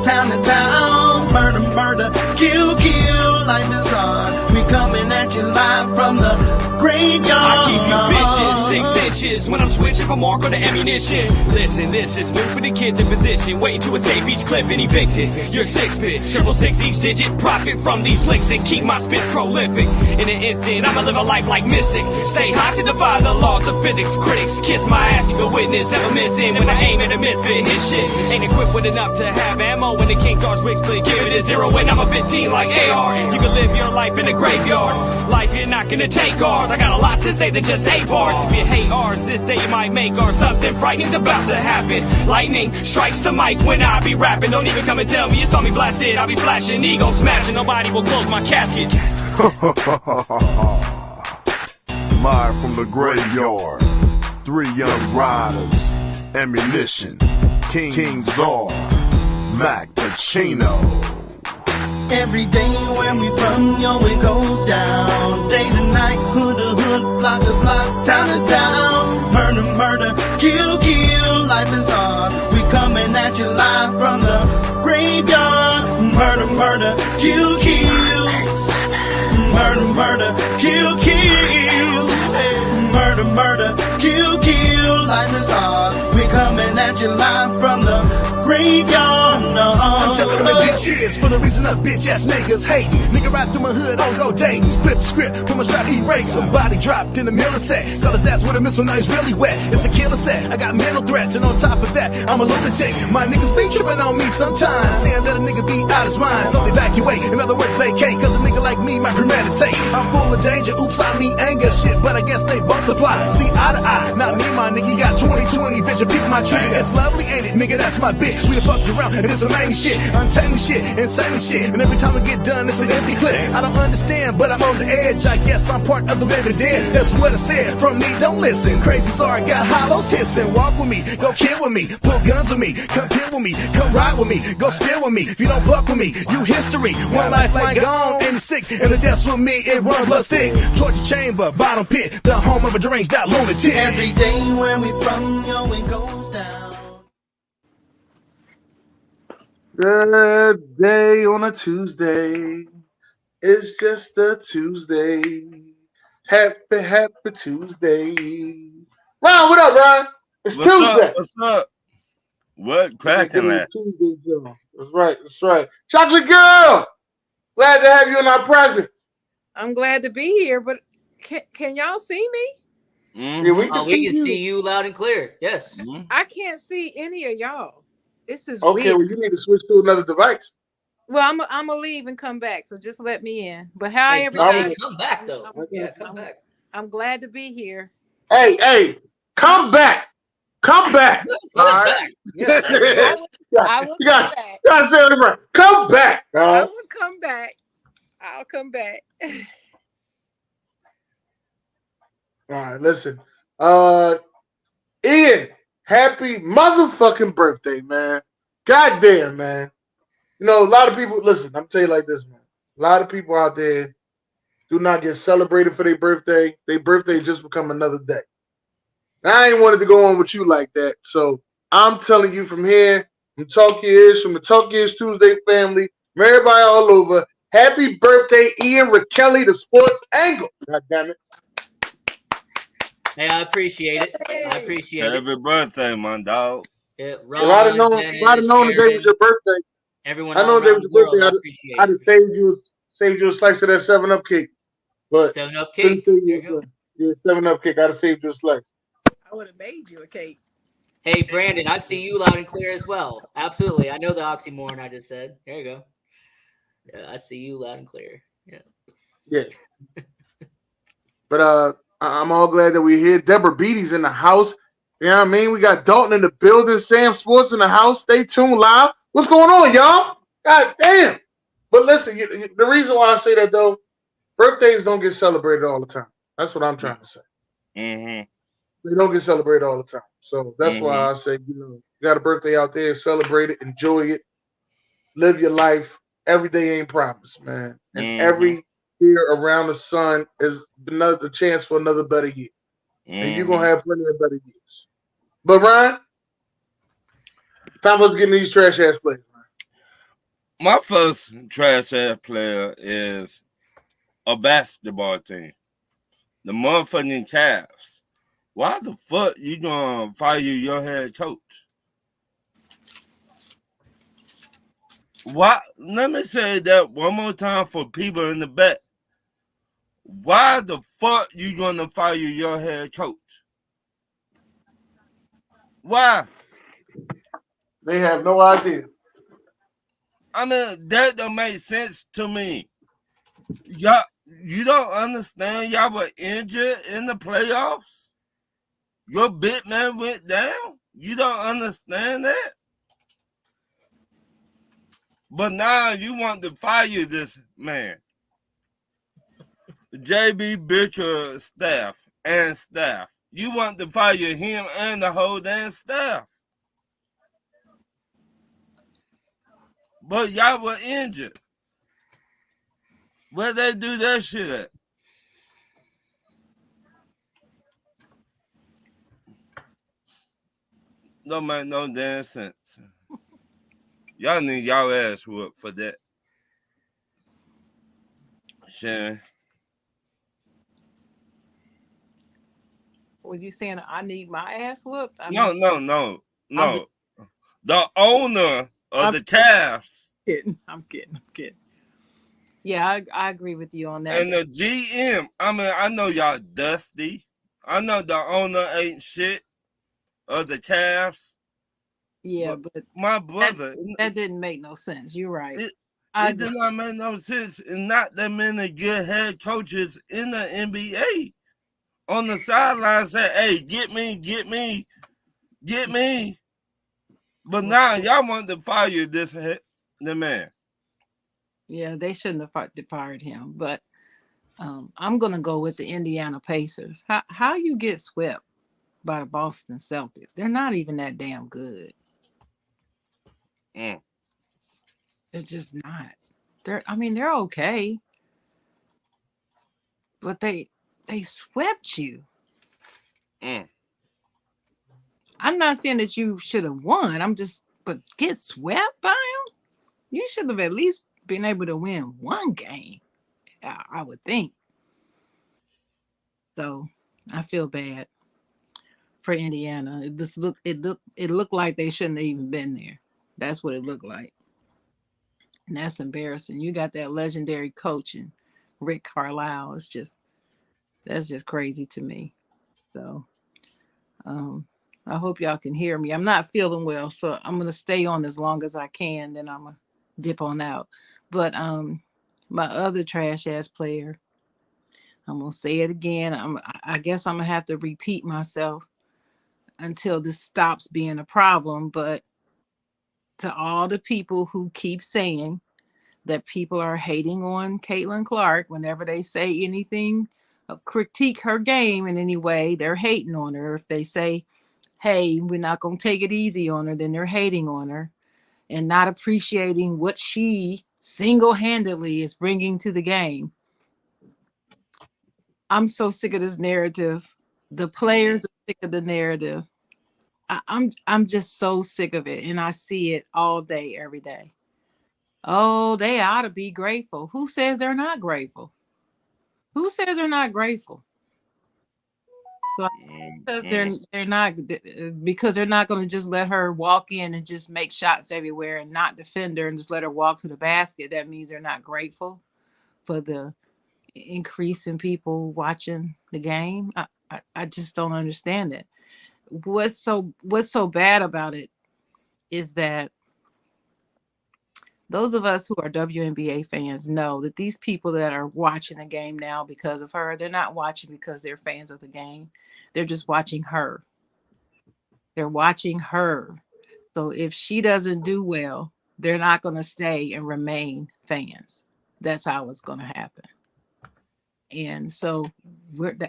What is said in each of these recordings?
town to town. Murder, murder, kill, kill, life is hard. We coming at you live from the graveyard. I keep you bitches 6 inches when I'm switching from Marco to ammunition. Listen, this is new for the kids in position, waiting to escape each clip and evicted. You're 6-bit, 666 each digit, profit from these licks and keep my spit prolific. In an instant, I'ma live a life like Mystic. Stay high to defy the laws of physics. Critics kiss my ass, you can witness, ever missing when I aim at a misfit. His shit ain't equipped with enough to have ammo when the King's Arch wig split. Give it a 0 when I'm a 15 like AR. You can live your life in the graveyard. Life, you're not gonna take ours. I got a lot to say than just 8 bars. If you hate ours, this day you might make ours. Something frightening's about to happen. Lightning strikes the mic when I be rapping. Don't even come and tell me you saw me blasted. I'll be flashing, ego smashing. Nobody will close my casket. Live from the graveyard, 3 young riders, ammunition, King Czar, Mac Pacino. Every day where we from, yo, it goes down. Day to night, hood to hood, block to block, town to town. Murder, murder, kill, kill, life is hard. We coming at you live from the graveyard. Murder, murder, kill, kill. Murder, murder, kill, kill. Murder, murder, kill, kill, life is hard. We coming at you live from the graveyard. I'm telling them legit cheers for the reason us bitch ass niggas hating. Nigga right through my hood on go dating. Split the script from a shot erase. Somebody dropped in the middle of sex. Got his ass with a missile, now he's really wet. It's a killer set. I got mental threats, and on top of that, I'm a lunatic. My niggas be tripping on me sometimes, saying that a nigga be out his mind. So evacuate, in other words, vacate. Cause a nigga like me might premeditate. I'm full of danger, oops, I mean anger shit, but I guess they both apply. See eye to eye, not me, my nigga. You got 20/20 vision, peek my trigger. It's lovely, ain't it, nigga? That's my bitch. We done fucked around, and this some main shit, untamed shit, insane shit. And every time I get done, it's an empty clip. I don't understand, but I'm on the edge. I guess I'm part of the living dead. That's what I said. From me, don't listen. Crazy, sorry, got hollows hissing. Walk with me, go kill with me, pull guns with me, come kill with me, come ride with me, go spill with me. If you don't fuck with me, you history. One lifeline gone, and it's sick. And the death's with me, it runs blood stick. Torture chamber, bottom pit, the home of a deranged out lunatic. Every day where we from, yo, it goes down. Good day on a Tuesday. It's just a Tuesday. Happy, happy Tuesday. Ron, what up, Ron? It's What's Tuesday. Up? What's up? What cracking that? Tuesday, Joe. That's right. That's right. Chocolate girl. Glad to have you in our presence. I'm glad to be here, but can y'all see me? Yeah, we can, see you loud and clear. Yes. I can't see any of y'all. This is okay. weird. Well, you need to switch to another device. Well, I'm gonna leave and come back, so just let me in. But how Hey, everybody? come back though. Come back. I'm glad to be here. Hey, come back. Come back. All right. Yeah. I will You come guys, back. you guys say it right. Come back. All I right. will come back. I'll come back. All right, listen. Ian, happy motherfucking birthday, man. Goddamn, man. You know, a lot of people, listen, I'm telling you like this, man. A lot of people out there do not get celebrated for their birthday. Their birthday just become another day. I ain't wanted to go on with you like that. So I'm telling you from here, from the Talk Years Tuesday family, from everybody all over, happy birthday, Ian Rakelli, the sports angle. God damn it. Hey, I appreciate it. I appreciate it. Happy birthday, my dog. Yeah, If I'd have known today was your birthday, everyone I know today was your world, birthday, I'd have saved you a slice of that 7-Up cake. But 7-Up cake. Yeah, 7-Up cake. I'd have saved you a slice. I would have made you a cake. Hey, Brandon, I see you loud and clear as well. Absolutely. I know the oxymoron I just said. There you go. Yeah, I see you loud and clear. Yeah. But I'm all glad that we're here. Deborah Beatty's in the house. You know what I mean? We got Dalton in the building. Sam Sports in the house. Stay tuned live. What's going on, y'all? God damn. But listen, the reason why I say that, though, birthdays don't get celebrated all the time. That's what I'm trying to say. Mm-hmm. They don't get celebrated all the time. So that's why I say, you got a birthday out there, celebrate it, enjoy it, live your life. Every day ain't promised, man. And every year around the sun is another chance for another better year. And you're going to have plenty of better years. But, Ryan, time for us to get into these trash-ass plays, man. My first trash ass player is a basketball team. The motherfucking Cavs. Why the fuck you gonna fire your head coach? Why? Let me say that one more time for people in the back. Why the fuck you gonna fire your head coach? Why? They have no idea. I mean, that don't make sense to me. Y'all, you don't understand y'all were injured in the playoffs? Your big man went down? You don't understand that? But now you want to fire this man. JB Booker staff. You want to fire him and the whole damn staff. But y'all were injured. Where they do that shit at? Don't make no damn sense. Y'all need y'all ass whooped for that. Sharon. Were you saying I need my ass whooped? No. The owner of the Cavs. I'm kidding. Yeah, I agree with you on that. And the GM, I mean, I know y'all dusty. I know the owner ain't shit of the Cavs. Yeah, but my brother, that didn't make no sense. You're right. It did not make no sense. And not that many good head coaches in the NBA on the sideline say, hey, get me. But now y'all want to fire the man. Yeah, they shouldn't have fired him. But I'm gonna go with the Indiana Pacers. How you get swept by the Boston Celtics? They're not even that damn good. They're just not. They're okay, but they swept you. I'm not saying that you should have won. But get swept by them? You should have at least been able to win one game. I would think. So I feel bad for Indiana. It looked like they shouldn't have even been there. That's what it looked like. And that's embarrassing. You got that legendary coach and Rick Carlisle. That's just crazy to me. So I hope y'all can hear me. I'm not feeling well, so I'm gonna stay on as long as I can, then I'm gonna dip on out. But my other trash ass player, I'm gonna say it again. I guess I'm gonna have to repeat myself until this stops being a problem. But to all the people who keep saying that people are hating on Caitlin Clark whenever they say anything, critique her game in any way, they're hating on her. If they say, hey, we're not going to take it easy on her, then they're hating on her and not appreciating what she single-handedly is bringing to the game. I'm so sick of this narrative. The players are sick of the narrative. I'm just so sick of it, and I see it all day, every day. Oh, they ought to be grateful. Who says they're not grateful? Who says they're not grateful? So because they're not going to just let her walk in and just make shots everywhere and not defend her and just let her walk to the basket. That means they're not grateful for the increase in people watching the game. I just don't understand it. What's so bad about it is that those of us who are WNBA fans know that these people that are watching the game now because of her, they're not watching because they're fans of the game. They're just watching her. They're watching her. So if she doesn't do well, they're not going to stay and remain fans. That's how it's going to happen. And so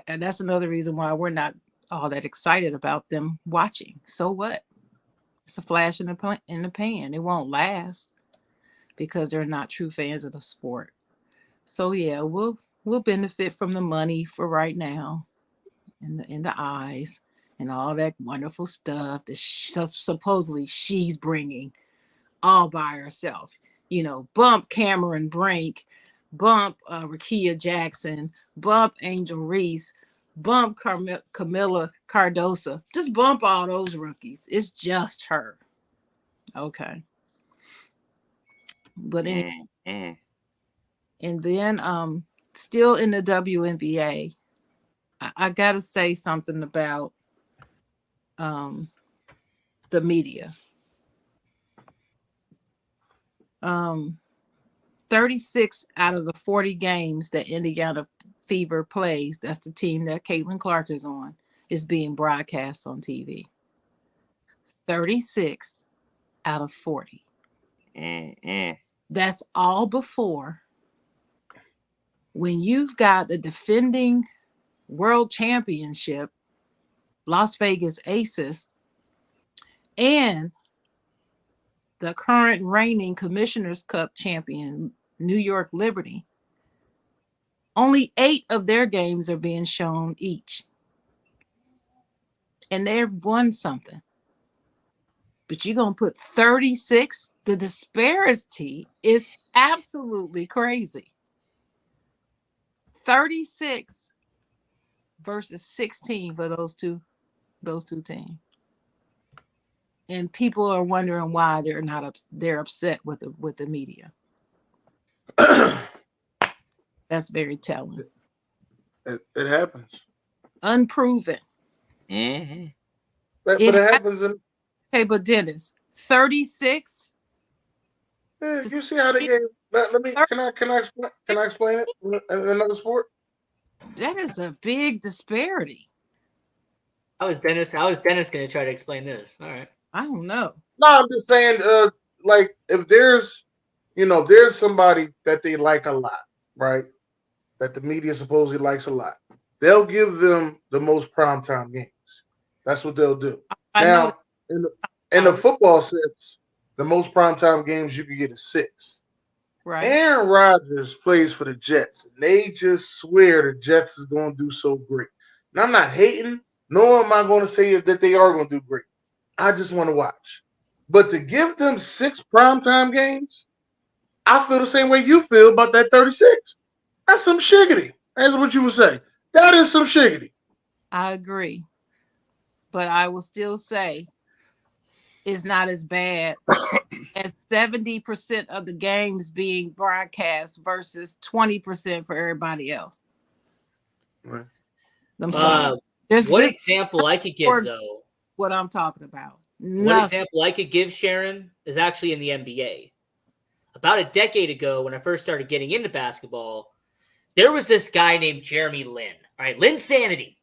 that's another reason why we're not all that excited about them watching. So what? It's a flash in the pan. It won't last because they're not true fans of the sport. So yeah, we'll benefit from the money for right now, in the eyes and all that wonderful stuff that supposedly she's bringing all by herself. bump Cameron Brink, bump Rakia Jackson, bump Angel Reese, bump Camilla Cardosa. Just bump all those rookies. It's just her. Okay. But anyway, and then still in the WNBA, I gotta say something about the media. 36 out of the 40 games that Indiana Fever plays, that's the team that Caitlin Clark is on, is being broadcast on TV. 36 out of 40. That's all before when you've got the defending world championship, Las Vegas Aces, and the current reigning Commissioner's Cup champion, New York Liberty. Only 8 of their games are being shown each. And they've won something. But you're going to put 36? The disparity is absolutely crazy. 36 versus 16 for those two teams. And people are wondering why they're upset with the media. That's very telling. It happens. Unproven. But it happens. Hey, but Dennis, 36. Yeah, you see how they game? Can I explain it in another sport? That is a big disparity. How is Dennis going to try to explain this? All right. I don't know. No, I'm just saying, like if there's somebody that they like a lot, right? That the media supposedly likes a lot, they'll give them the most primetime games. That's what they'll do. Now, in the football sense, the most primetime games you can get is 6. Right. Aaron Rodgers plays for the Jets, and they just swear the Jets is going to do so great. And I'm not hating, nor am I going to say that they are going to do great. I just want to watch. But to give them 6 primetime games, I feel the same way you feel about that 36. That's some shiggity. That's what you would say. That is some shiggity. I agree. But I will still say it's not as bad as 70% of the games being broadcast versus 20% for everybody else. Right. I'm sorry. What example I could give, though? What I'm talking about. One example I could give, Sharon, is actually in the NBA. About a decade ago, when I first started getting into basketball, there was this guy named Jeremy Lin. All right, Linsanity.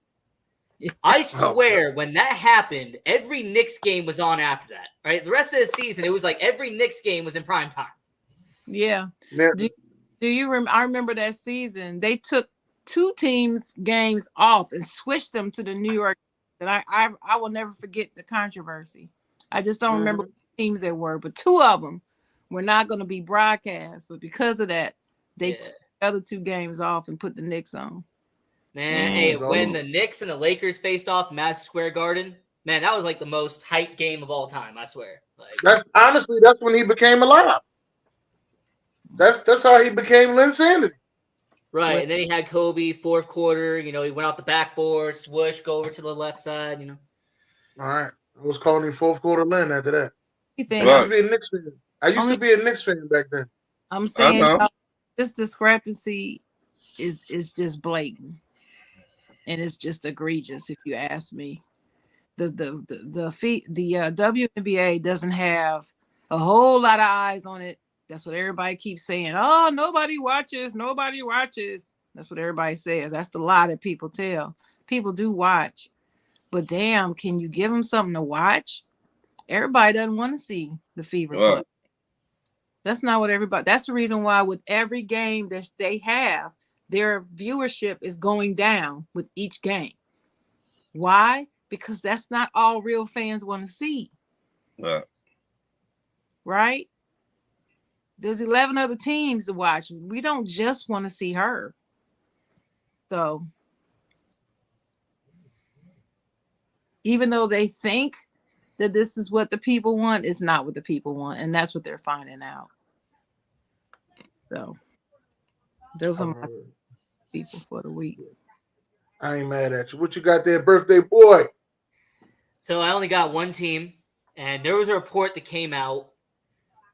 I swear, when that happened, every Knicks game was on after that. All right, the rest of the season, it was like every Knicks game was in prime time. Yeah. Do you remember? I remember that season. They took 2 teams' games off and switched them to the New York. And I will never forget the controversy. I just don't remember what teams there were, but 2 of them were not going to be broadcast. But because of that, they took the other 2 games off and put the Knicks on. Man, hey, when the Knicks and the Lakers faced off in Madison Square Garden, man, that was like the most hype game of all time, I swear. That's when he became alive. That's how he became Linsanity. Right, and then he had Kobe, 4th quarter, he went off the backboard, swoosh, go over to the left side, All right. I was calling him 4th quarter Lin after that. I used to be a Knicks fan back then. I'm saying this discrepancy is just blatant. And it's just egregious, if you ask me. The WNBA doesn't have a whole lot of eyes on it. That's what everybody keeps saying. Oh, nobody watches. Nobody watches. That's what everybody says. That's the lie that people tell. People do watch. But damn, can you give them something to watch? Everybody doesn't want to see the Fever play. That's not what everybody. That's the reason why with every game that they have, their viewership is going down with each game. Why? Because that's not all real fans want to see. Right? There's 11 other teams to watch. We don't just want to see her. So, even though they think that this is what the people want, it's not what the people want. And that's what they're finding out. So those are my people for the week. I ain't mad at you. What you got there, birthday boy? So I only got one team, and there was a report that came out.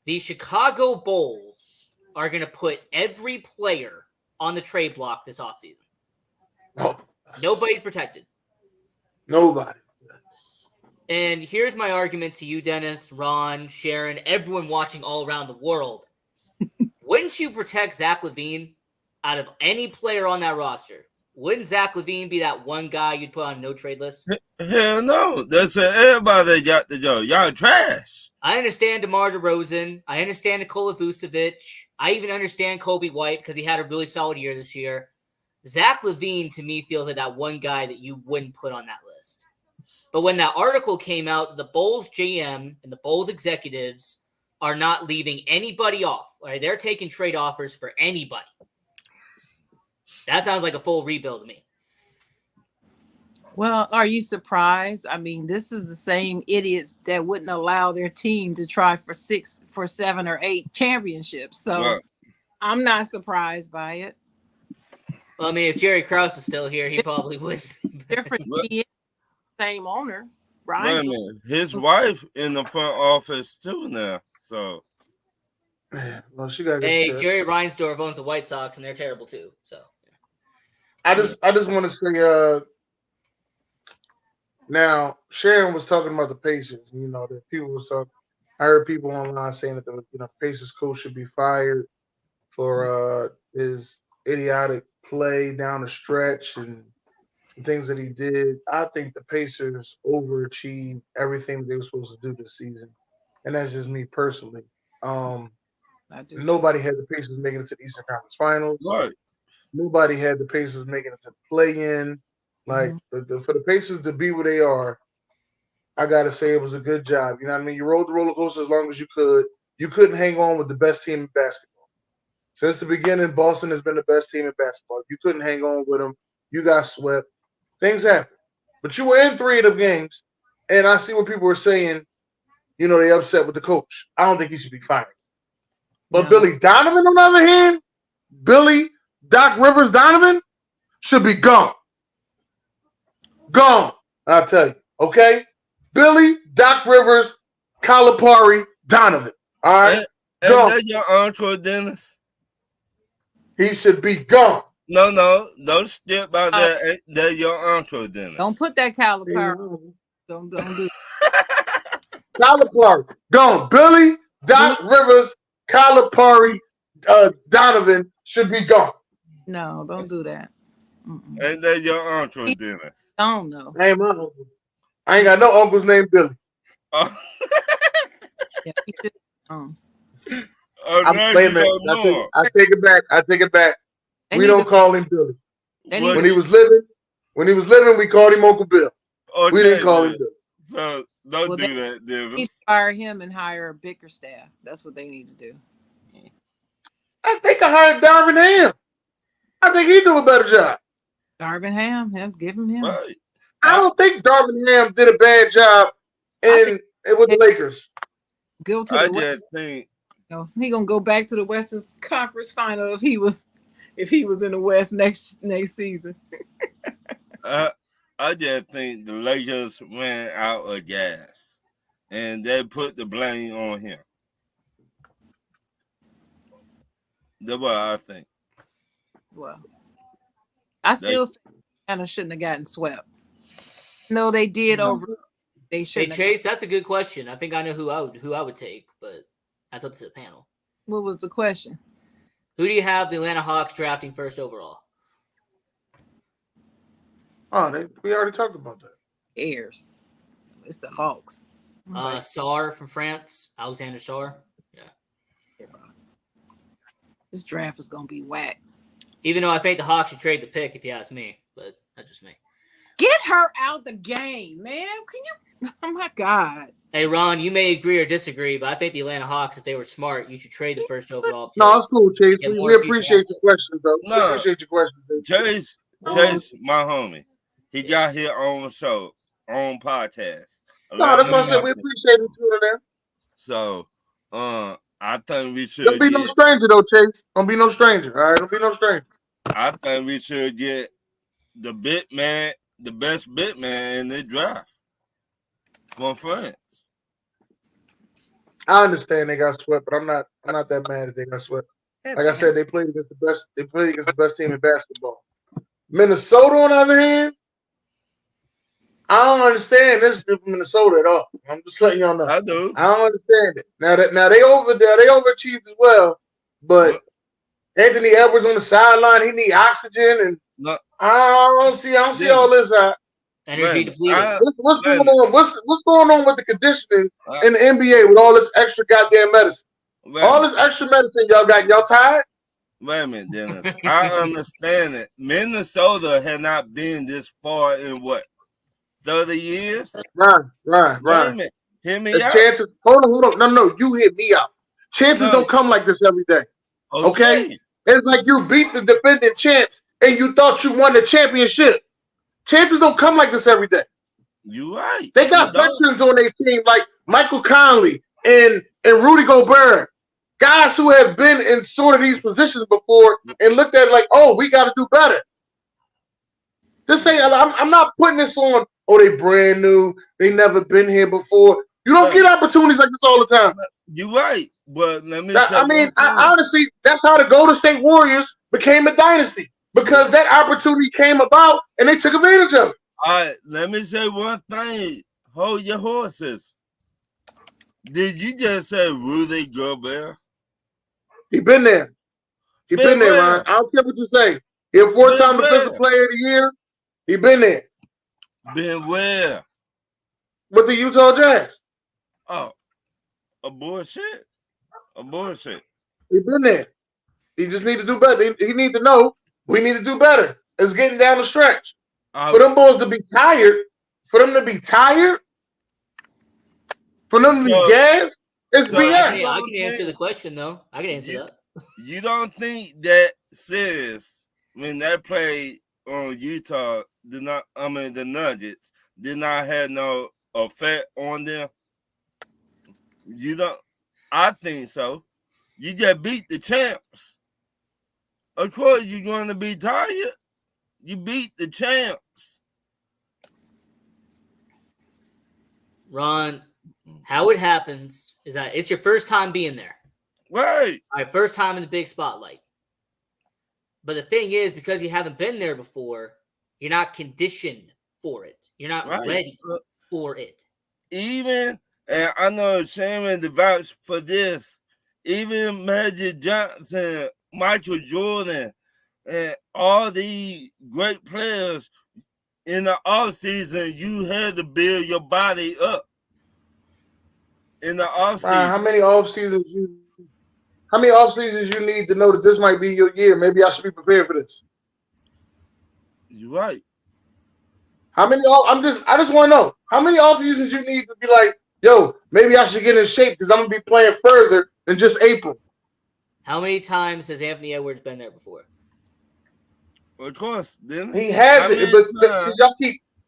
The Chicago Bulls are going to put every player on the trade block this offseason. Oh, Nobody's protected. nobody. And here's my argument to you, Dennis, Ron, Sharon, everyone watching all around the world. Wouldn't you protect Zach LaVine out of any player on that roster? Wouldn't Zach LaVine be that one guy you'd put on a no-trade list? Hell no. That's everybody got to go. Y'all trash. I understand DeMar DeRozan. I understand Nikola Vucevic. I even understand Kobe White because he had a really solid year this year. Zach LaVine, to me, feels like that one guy that you wouldn't put on that list. But when that article came out, the Bulls GM and the Bulls executives are not leaving anybody off. Right? They're taking trade offers for anybody. That sounds like a full rebuild to me. Well, are you surprised? I mean, this is the same idiots that wouldn't allow their team to try for 7 or 8 championships. So Right. I'm not surprised by it. Well, I mean, if Jerry Krause was still here, he probably would. Different GM, same owner, Wait a right? minute. His wife in the front office too now. So Well, she got. Hey, Jerry Reinsdorf owns the White Sox, and they're terrible too. So I just want to say, now Sharon was talking about the Pacers. You know, that people was talking. I heard people online saying that the Pacers coach should be fired for his idiotic play down the stretch and things that he did. I think the Pacers overachieved everything they were supposed to do this season, and that's just me personally. Nobody had the Pacers making it to the Eastern Conference Finals. right. Nobody had the Pacers making it to the play-in. Like for the Pacers to be where they are, I gotta say it was a good job. You know what I mean? You rode the roller coaster as long as you could. You couldn't hang on with the best team in basketball. Since the beginning, Boston has been the best team in basketball. You couldn't hang on with them. You got swept. Things happen. But you were in 3 of them games, and I see what people were saying. You know, they upset with the coach. I don't think he should be fired. But Billy Donovan, on the other hand, Doc Rivers Donovan should be gone. Gone, I'll tell you. Okay? Billy, Doc Rivers, Calipari, Donovan. All right? And that your uncle, Dennis? He should be gone. No. Don't skip about that. That your uncle, Dennis. Don't put that Calipari. Don't do Calipari, gone. Billy, Doc Rivers, Calipari, Donovan should be gone. No, don't do that. And that your uncle, Dennis. Don't know. Hey, my uncle. I ain't got no uncles named Billy. Oh. Yeah, he should, Wait a minute. I take it back. We don't call him Billy. When he was living, we called him Uncle Bill. Okay, we didn't call him Bill. So don't do that, Dennis. They need to fire him and hire a bigger staff. That's what they need to do. I think I hired Darvin Ham. I think he do a better job. Darvin Ham, give him him. Right. I don't think Darvin Ham did a bad job with the Lakers. Go to the West. Think he gonna go back to the Western Conference Final if he was in the West next season. I just think the Lakers ran out of gas, and they put the blame on him. That's what I think. Well, I still say Atlanta shouldn't have gotten swept. No, they did over. They shouldn't. Hey, Chase, that's a good question. I think I know who I would take, but that's up to the panel. What was the question? Who do you have the Atlanta Hawks drafting first overall? Oh, we already talked about that. Heirs. It's the Hawks. Sarr from France, Alexander Sarr. Yeah. This draft is gonna be whack. Even though I think the Hawks should trade the pick, if you ask me, but that's just me. Get her out the game, man. Can you? Oh my God. Hey, Ron, you may agree or disagree, but I think the Atlanta Hawks, if they were smart, you should trade the first overall pick. No, it's cool, Chase. We appreciate your question, though. No. We appreciate your question. Chase, my homie. He got here on the show, on podcast. No, that's why I said we appreciate it too, there. So, I think we Don't should be no get. stranger though, Chase. Don't be no stranger. All right, don't be no stranger. I think we should get the bit man, the best bit man in the draft from France. I understand they got swept, but I'm not that mad that they got swept. Like I said, they played against the best. They played against the best team in basketball. Minnesota, on the other hand, I don't understand this from Minnesota at all. I'm just letting y'all know. I do. I don't understand it. Now they overachieved as well, but What? Anthony Edwards on the sideline, he need oxygen, and No, I don't see all this. Energy depleted. What's going on? What's going on with the conditioning in the NBA with all this extra goddamn medicine? All this extra medicine y'all got. Y'all tired? Wait a minute, Dennis. I understand it. Minnesota had not been this far in what, 30 years? Right. Wait a minute. Hear me out. Chances. Hold on. No. You hear me out. Chances don't come like this every day. Okay? It's like you beat the defending champs and you thought you won the championship. Chances don't come like this every day. You right. They got veterans on their team like Michael Conley and Rudy Gobert. Guys who have been in sort of these positions before and looked at it like, oh, we got to do better. This ain't. I'm not putting this on. Oh, they brand new. They never been here before. You don't get opportunities like this all the time. You're right, but let me. Honestly, that's how the Golden State Warriors became a dynasty because that opportunity came about and they took advantage of it. All right, let me say one thing. Hold your horses. Did you just say Rudy Gobert? He been there. He been there, Ryan. I don't care what you say. He a four-time defensive player of the year. He been there. Been where? With the Utah Jazz. Oh, a bullshit. He been there. He just need to do better. He need to know we need to do better. It's getting down the stretch. For them boys to be tired, for them to be gassed, it's BS. I can answer the question, though. I can answer that. You don't think that Sis, when that played on Utah, the Nuggets, did not have no effect on them? You don't? I think so. You just beat the champs. Of course, you're going to be tired. You beat the champs. Ron, how it happens is that it's your first time being there. Right. All right, first time in the big spotlight. But the thing is, because you haven't been there before, you're not conditioned for it. You're not ready for it. Even, and I know Shannon to vouch for this, even Magic Johnson, Michael Jordan, and all these great players in the offseason, you had to build your body up. In the offseason. How many off seasons you need to know that this might be your year? Maybe I should be prepared for this. You're right. How many? I just want to know how many off seasons you need to be like, yo, maybe I should get in shape because I'm gonna be playing further than just April. How many times has Anthony Edwards been there before? Of course, didn't he hasn't. But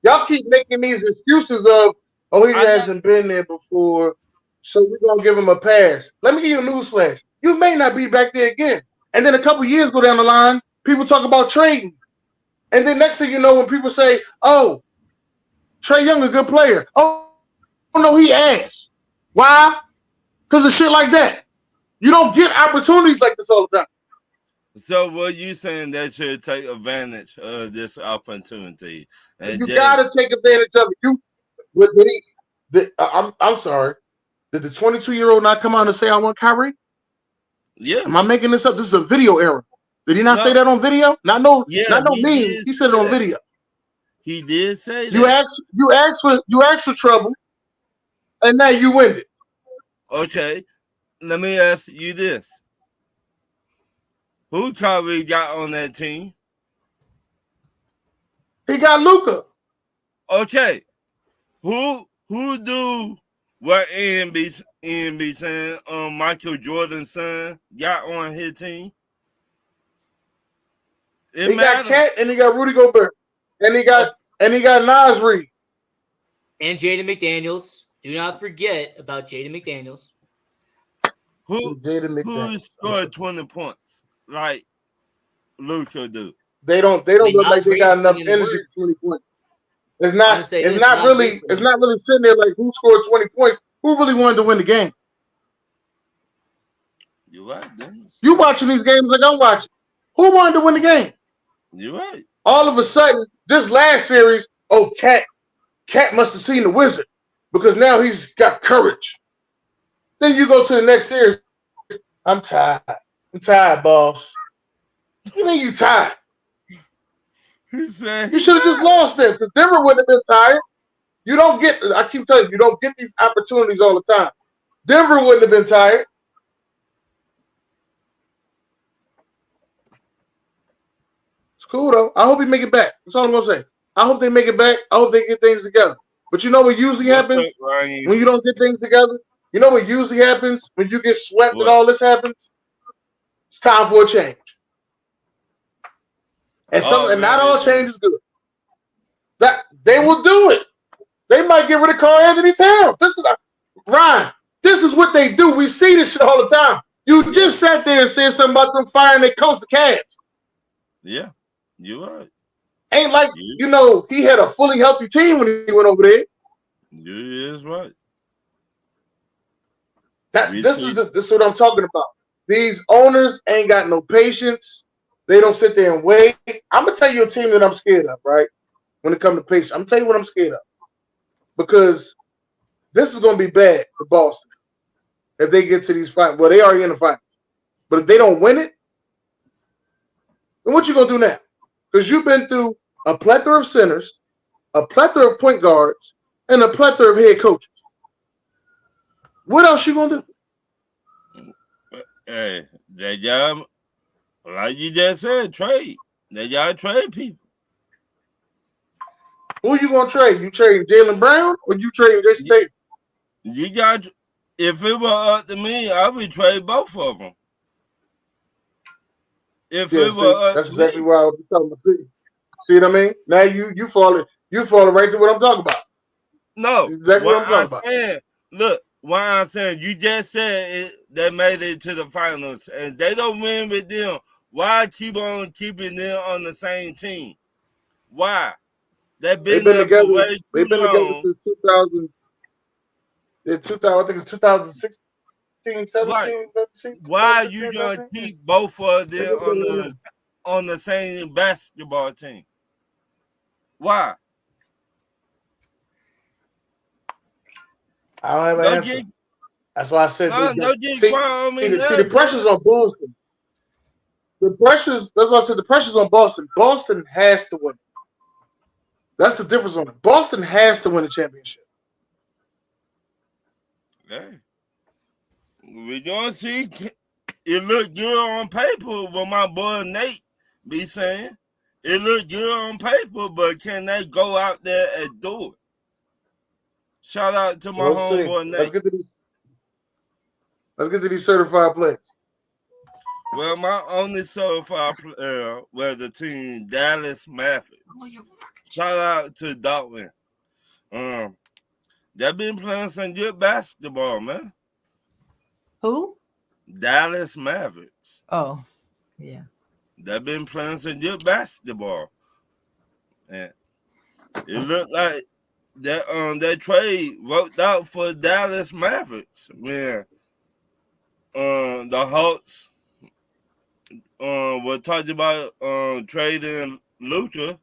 y'all keep making these excuses of, oh, he hasn't been there before, so we're gonna give him a pass. Let me give you a news flash. You may not be back there again. And then a couple years go down the line, people talk about trading. And then next thing you know, when people say, oh, Trae Young a good player. Oh no, he ass. Why? Because of shit like that. You don't get opportunities like this all the time. So what you saying that should take advantage of this opportunity? And you gotta take advantage of it. I'm sorry. Did the 22-year-old not come out and say I want Kyrie? Yeah. Am I making this up? This is a video error. Did he not say that on video? Not no meme. He said it on video. He did say that. You asked for trouble, and now you win it. Okay. Let me ask you this. Who Kyrie got on that team? He got Luka. Okay. Who do what wnba saying Michael Jordan's son got on his team? He got Cat and he got Rudy Gobert. And he got Nas Reed. And Jaden McDaniels. Do not forget about Jaden McDaniels. Who Jaden McDaniels. scored 20 points like Lucha do? They don't I mean, look like Nas they Reed's got enough putting in the energy work. for 20 points. It's I'm not gonna say it's this, not Nas really Reed's it's not really sitting there like who scored 20 points, who really wanted to win the game. You're right, Dennis. You watching these games like I'm watching. Who wanted to win the game? You're right. All of a sudden, this last series, Cat must have seen the wizard because now he's got courage. Then you go to the next series. I'm tired. I'm tired, boss. You mean you tired? He said You should have just lost them because Denver wouldn't have been tired. You don't get. I keep telling you don't get these opportunities all the time. Denver wouldn't have been tired. It's cool though. I hope he make it back. That's all I'm gonna say. I hope they make it back. I hope they get things together. But you know what usually happens when you don't get things together? You know what usually happens when you get swept and all this happens? It's time for a change. And and not all change is good. That they will do it. They might get rid of Carl Anthony Towns. Ryan. This is what they do. We see this shit all the time. You just sat there and said something about them firing their coach, the Cavs. Yeah, you're right. Ain't like, he had a fully healthy team when he went over there. You is right. This is what I'm talking about. These owners ain't got no patience. They don't sit there and wait. I'm going to tell you a team that I'm scared of, right? When it comes to patience. I'm going to tell you what I'm scared of. Because this is going to be bad for Boston if they get to these finals. Well, they already in the finals. But if they don't win it, then what you going to do now? Because you've been through a plethora of centers, a plethora of point guards, and a plethora of head coaches. What else you going to do? Hey, that job, like you just said, trade. They got to trade people. Who you going to trade? You trading Jaylen Brown or you trading Jason Tatum? You got. If it were up to me, I would trade both of them. If it were up that's to exactly me. what I was talking about. See what I mean? Now you falling right to what I'm talking about. No, exactly what I'm talking about. Look, what I'm saying, you just said they made it to the finals, and they don't win with them. Why keep on keeping them on the same team? Why? They've been there together. For way They've been together since 2000. I think it's 2016, 17. Right. Why you gonna keep both of them on the same basketball team? Why? I don't have an answer. That's why I said the pressure's on Boston. That's why I said the pressure's on Boston. Boston has to win. That's the difference on it. Boston has to win the championship. Okay. We're gonna see. It looked good on paper, what my boy Nate be saying. It looked good on paper, but can they go out there and do it? Shout out to my homeboy Nate. Let's get to these certified players. Well, my only certified player was the team Dallas Mavericks. Shout out to Dalton. They've been playing some good basketball, man. Who? Dallas Mavericks. Oh, yeah. They've been playing some good basketball. And it looked like that trade worked out for Dallas Mavericks. Man, the Hawks were talking about trading Luka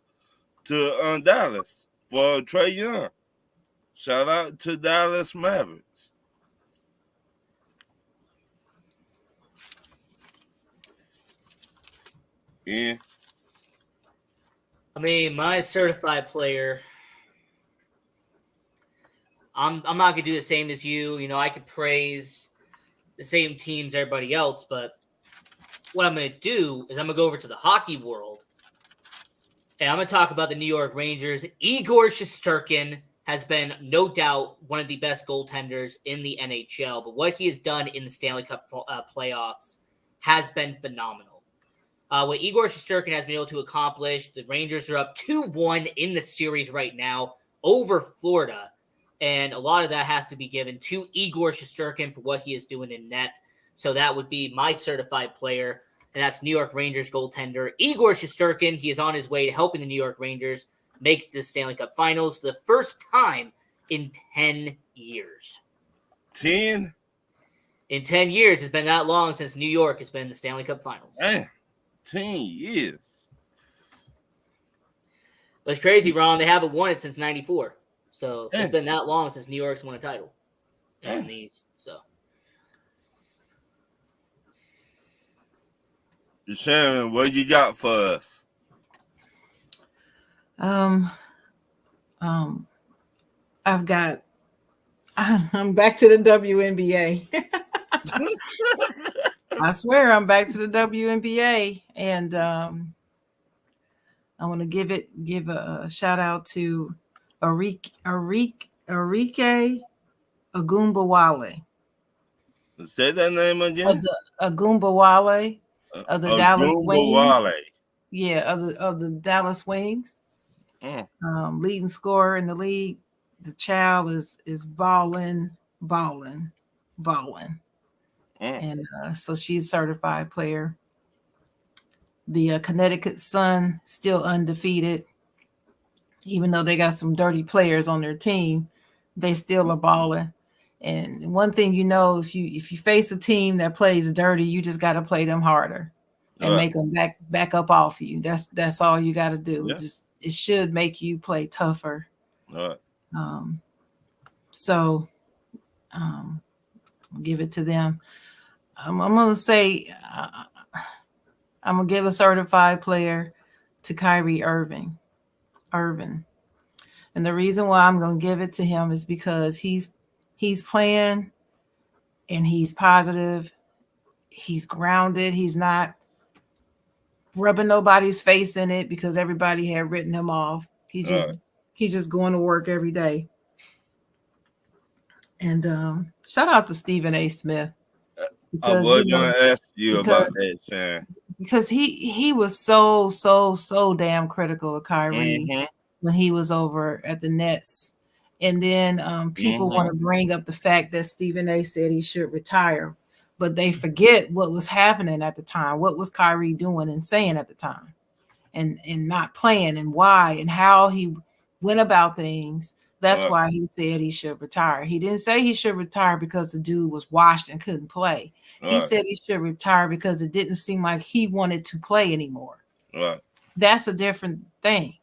to Dallas for Trae Young. Shout out to Dallas Mavericks. Yeah. I mean, my certified player, I'm not gonna do the same as you. You know, I could praise the same teams everybody else, but what I'm gonna do is I'm gonna go over to the hockey world, and I'm gonna talk about the New York Rangers. Igor Shesterkin has been no doubt one of the best goaltenders in the NHL, but what he has done in the Stanley Cup playoffs has been phenomenal. What Igor Shesterkin has been able to accomplish, the Rangers are up 2-1 in the series right now over Florida, and a lot of that has to be given to Igor Shesterkin for what he is doing in net. So that would be my certified player, and that's New York Rangers goaltender Igor Shesterkin. He is on his way to helping the New York Rangers make the Stanley Cup Finals for the first time in 10 years. 10? In 10 years, it's been that long since New York has been in the Stanley Cup Finals. Man, 10 years. That's crazy, Ron. They haven't won it since 94. So it's been that long since New York's won a title in the East. So. Shannon, what you got for us? I'm back to the WNBA. I swear I'm back to the WNBA, and I want to give a shout out to Arike Agumbawale. Say that name again. Agumbawale of the Dallas Wings. Yeah, of the Dallas Wings. Leading scorer in the league. The child is balling. And so she's a certified player. The Connecticut Sun still undefeated. Even though they got some dirty players on their team, they still are balling. And one thing you know, if you face a team that plays dirty, you just got to play them harder and make them back up off you. That's all you got to do. Yeah. It should make you play tougher. So I'll give it to them. I'm gonna say I'm gonna give a certified player to Kyrie Irving. And the reason why I'm gonna give it to him is because he's playing and he's positive, he's grounded, he's not rubbing nobody's face in it because everybody had written him off. He's just going to work every day. And shout out to Stephen A. Smith. I was going to ask you about that, Sharon. Because he was so damn critical of Kyrie when he was over at the Nets. And then people want to bring up the fact that Stephen A. said he should retire, but they forget what was happening at the time. What was Kyrie doing and saying at the time, and not playing, and why and how he went about things. That's why he said he should retire. He didn't say he should retire because the dude was washed and couldn't play. He said he should retire because it didn't seem like he wanted to play anymore. That's a different thing.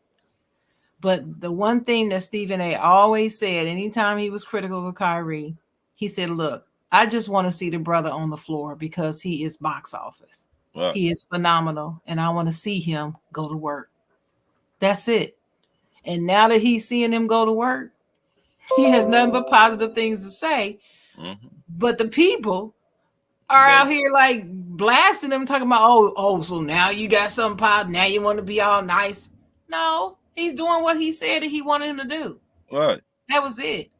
But the one thing that Stephen A. always said, anytime he was critical of Kyrie, he said, look, I just want to see the brother on the floor because he is box office. He is phenomenal, and I want to see him go to work. That's it. And now that he's seeing him go to work, he has nothing but positive things to say. But the people are out here like blasting him, talking about, oh, so now you got something positive. Now you want to be all nice. No, he's doing what he said that he wanted him to do. That was it.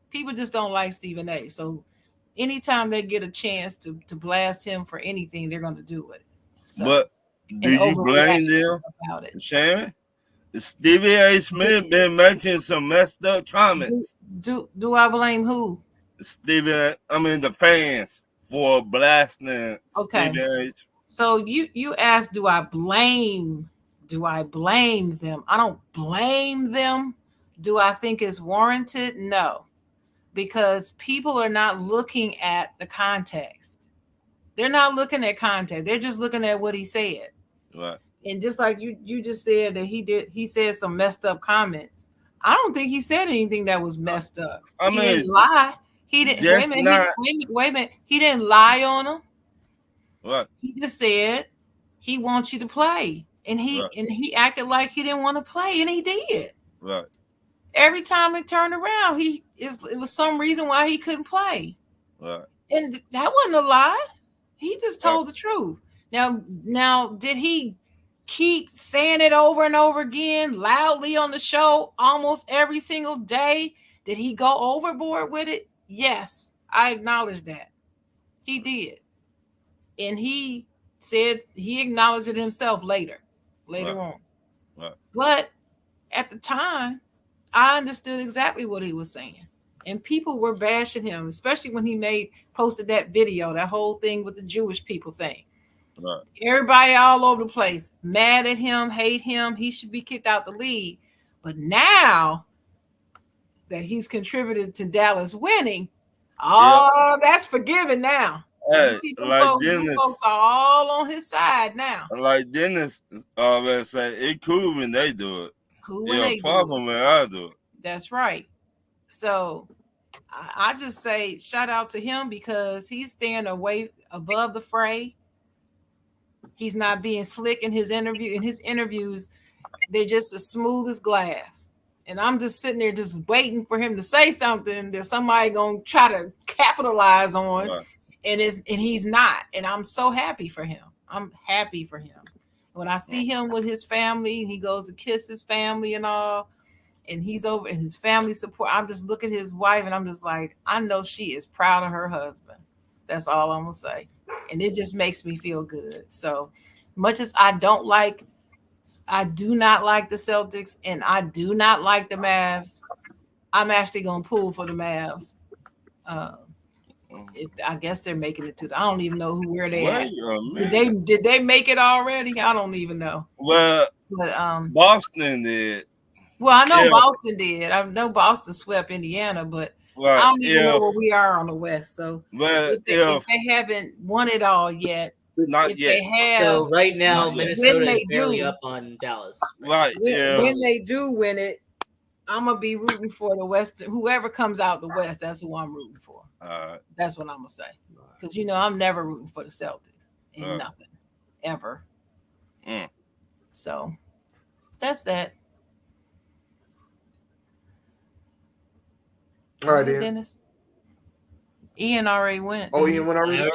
People just don't like Stephen A. So anytime they get a chance to blast him for anything, they're going to do it. So, but do you blame them about it, Sharon? Stevie A. Smith been making some messed up comments. Do I blame who? The fans for blasting. Stevie A. So you asked, do I blame them? I don't blame them. Do I think it's warranted? No, because people are not looking at the context. They're not looking at context. They're just looking at what he said. And just like you just said that he said some messed up comments. I don't think he said anything that was messed up. He didn't lie. He didn't wait a minute. He didn't lie on him. He just said he wants you to play. And he acted like he didn't want to play, and he did. Every time it turned around, it was some reason why he couldn't play. And that wasn't a lie. He just told the truth. Now, did he keep saying it over and over again loudly on the show almost every single day? Did he go overboard with it? Yes, I acknowledge that. He did. And he said he acknowledged it himself later on. But at the time, I understood exactly what he was saying. and people were bashing him, especially when he posted that video, that whole thing with the Jewish people thing. Right. Everybody all over the place, mad at him, hate him. He should be kicked out the league. But now that he's contributed to Dallas winning, that's forgiven now. Hey, You see, like them folks are all on his side now. Like Dennis always say, it's cool when they do it. It's cool when they do it. When I do it. That's right. So I just say shout out to him because he's staying away above the fray. He's not being slick in his interview. In his interviews, they're just as smooth as glass. And I'm just sitting there just waiting for him to say something that somebody gonna try to capitalize on. Right. And he's not. And I'm so happy for him. I'm happy for him. When I see him with his family, he goes to kiss his family and all, and he's over in his family support. I'm just looking at his wife and I'm just like, I know she is proud of her husband. That's all I'm gonna say. And it just makes me feel good. So much as I do not like the Celtics and I do not like the Mavs, I'm actually gonna pull for the Mavs. I guess they're making it to I don't even know where they at. Did they make it already? I don't even know. Well, but Boston did. Well, I know Boston did. I know Boston swept Indiana, but I don't even know where we are on the West. So if they haven't won it all yet, not yet. They have, so right now, Minnesota is barely up on Dallas. Right. When they do win it, I'm gonna be rooting for the West. Whoever comes out the West, that's who I'm rooting for. That's what I'm gonna say. Because I'm never rooting for the Celtics in nothing ever. So that's that. All right, then. Dennis. Ian already went. Oh, Ian went already.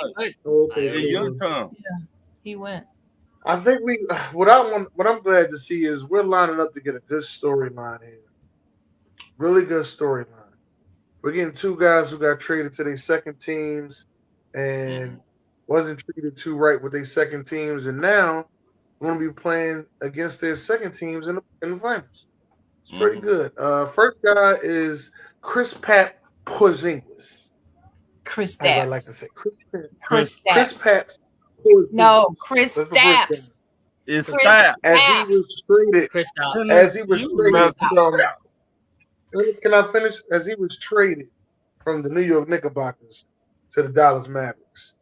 Okay, your turn. Yeah, he went. I think what I'm glad to see is we're lining up to get a good storyline here. Really good storyline. We're getting two guys who got traded to their second teams and wasn't treated too right with their second teams, and now we're going to be playing against their second teams in the finals. It's pretty good. First guy is Chris Porzingis. Chris Stapps. I like to say Chris Stapps. Chris Stapps. No, Chris Stapps. It's Stapps. As he was traded. Chris Stapps. As he was traded from. Can I finish? As he was traded from the New York Knickerbockers to the Dallas Mavericks,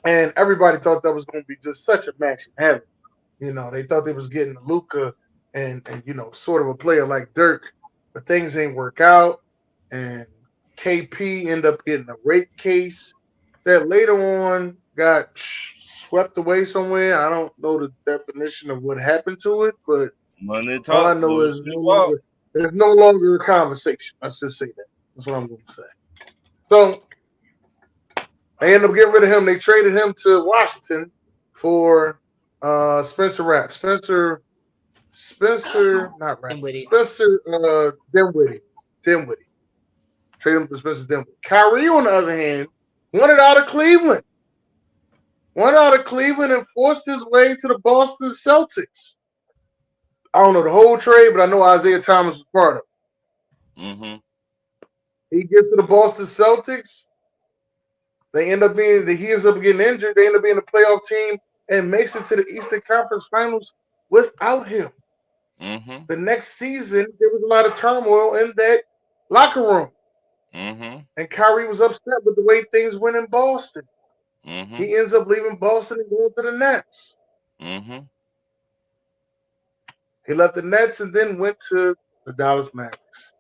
and everybody thought that was going to be just such a match in heaven. They thought they was getting Luka and sort of a player like Dirk, but things ain't work out, and KP ended up getting a rape case that later on got swept away somewhere. I don't know the definition of what happened to it, but all I know is there's no longer a conversation. Let's just say that. That's what I'm going to say. So they ended up getting rid of him. They traded him to Washington for Spencer Rapp. Spencer, not Rapp. Spencer Dinwiddie. Traded him for Spencer Dinwiddie. Kyrie, on the other hand, wanted out of Cleveland. And forced his way to the Boston Celtics. I don't know the whole trade, but I know Isaiah Thomas was part of it. He gets to the Boston Celtics. He ends up getting injured. They end up being a playoff team and makes it to the Eastern Conference Finals without him. The next season, there was a lot of turmoil in that locker room. And Kyrie was upset with the way things went in Boston. He ends up leaving Boston and going to the Nets. He left the Nets and then went to the Dallas Mavericks.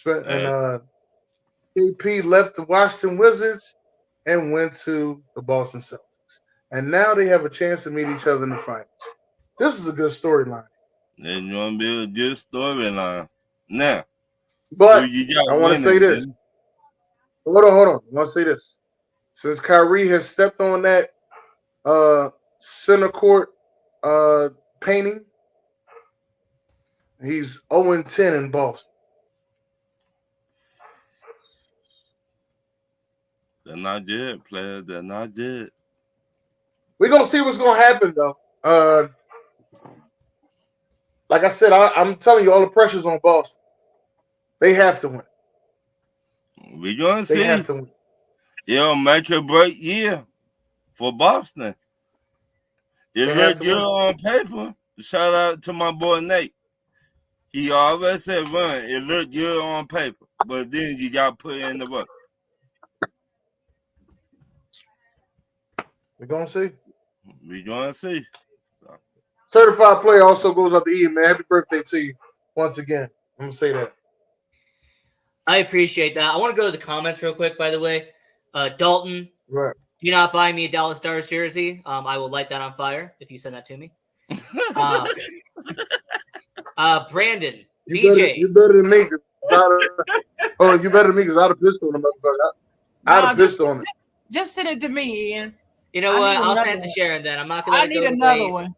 And KP left the Washington Wizards and went to the Boston Celtics. And now they have a chance to meet each other in the finals. This is a good storyline. It's going to be a good storyline. Now, but I want to say this. Hold on. I want to say this. Since Kyrie has stepped on that center court painting, he's 0-10 in Boston. They're not good, players. They're not good. We're going to see what's going to happen, though. Like I said, I'm telling you, all the pressure's on Boston. They have to win. We gonna They see. have to win. It'll make a break year for Boston. It They have looked to good win. on paper. Shout out to my boy Nate. He always said run. It looked good on paper, but then you got to put in the work. We're gonna see. We gonna see. Certified player also goes out to Ian, man. Happy birthday to you once again. I'm gonna say that. I appreciate that. I want to go to the comments real quick, by the way. Dalton, Right. do not buy me a Dallas Stars jersey. I will light that on fire if you send that to me. Brandon, BJ. You better than me. You better than me because I'd have pissed on him, motherfucker. I'd have pissed on him. Just send it to me, Ian. You know I what? need I'll another send it to one. Sharon then. I'm not going I to let it need go to another waste. one.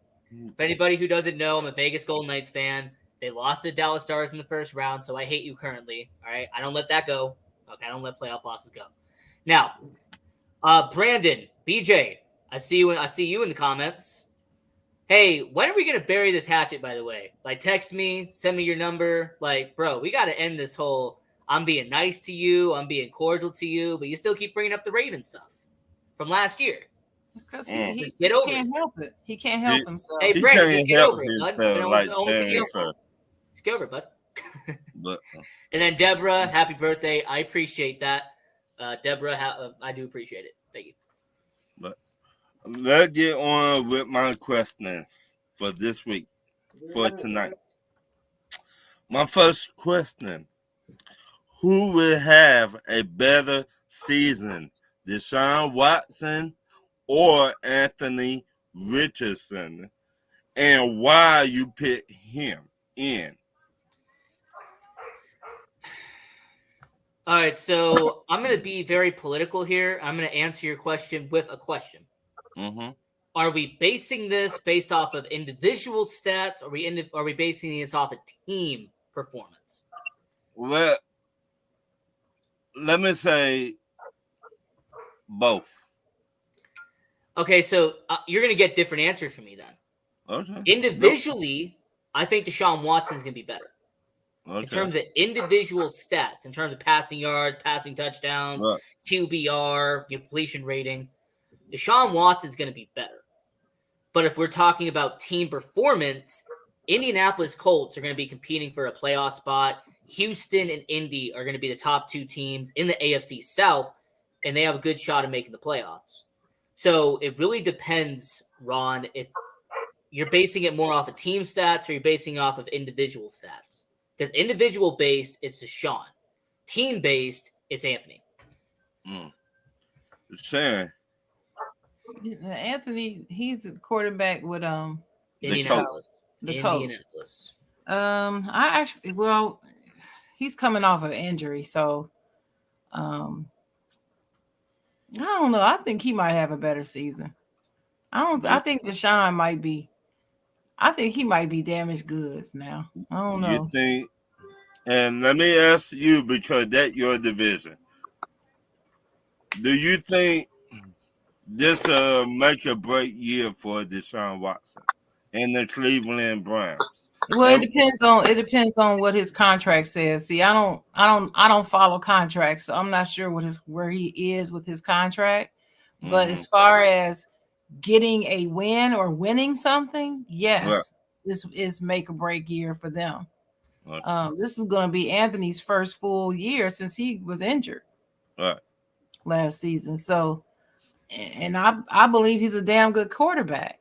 For anybody who doesn't know, I'm a Vegas Golden Knights fan. They lost to the Dallas Stars in the first round, so I hate you currently. All right? I don't let that go. Okay, I don't let playoff losses go. Now, Brandon, BJ, I see you in the comments. Hey, when are we gonna bury this hatchet, by the way? Like, text me, send me your number. Like, bro, we gotta end this whole I'm being nice to you, I'm being cordial to you, but you still keep bringing up the Raven stuff from last year. It's because Just he get over can't it. help it. He can't help himself. Hey, He Brandon, can't just get help over it, bud. It's himself been like almost a Sharon year. said. Just get over it, bud. But And then Deborah, happy birthday. I appreciate that. Deborah, I do appreciate it. Thank you. but let's get on with my questions for this week, for tonight. My first question: who will have a better season, Deshaun Watson or Anthony Richardson, and why you pick him in? All right, so I'm going to be very political here. I'm going to answer your question with a question. Mm-hmm. Are we basing this based off of individual stats, or are we basing this off of team performance? Well, let me say both. Okay, so you're going to get different answers from me then. Okay. Individually, I think Deshaun Watson's going to be better. Okay. In terms of individual stats, in terms of passing yards, passing touchdowns, Right. QBR, completion rating, Deshaun Watson's going to be better. But if we're talking about team performance, Indianapolis Colts are going to be competing for a playoff spot. Houston and Indy are going to be the top two teams in the AFC South, and they have a good shot of making the playoffs. So it really depends, Ron, if you're basing it more off of team stats or you're basing it off of individual stats. Because individual based, it's Deshaun. Team based, it's Anthony. Sharon. Anthony, he's a quarterback with Indianapolis. The Colts. Indianapolis. He's coming off of injury, so I don't know. I think he might have a better season. I think Deshaun might be. I think he might be damaged goods now. I don't know. You think? And let me ask you, because that's your division. Do you think this make or break year for Deshaun Watson and the Cleveland Browns? Well, it depends on what his contract says. See, I don't follow contracts, so I'm not sure where he is with his contract. But as far as getting a win or winning something, yes, this is make or break year for them. This is going to be Anthony's first full year since he was injured last season. So, and I believe he's a damn good quarterback.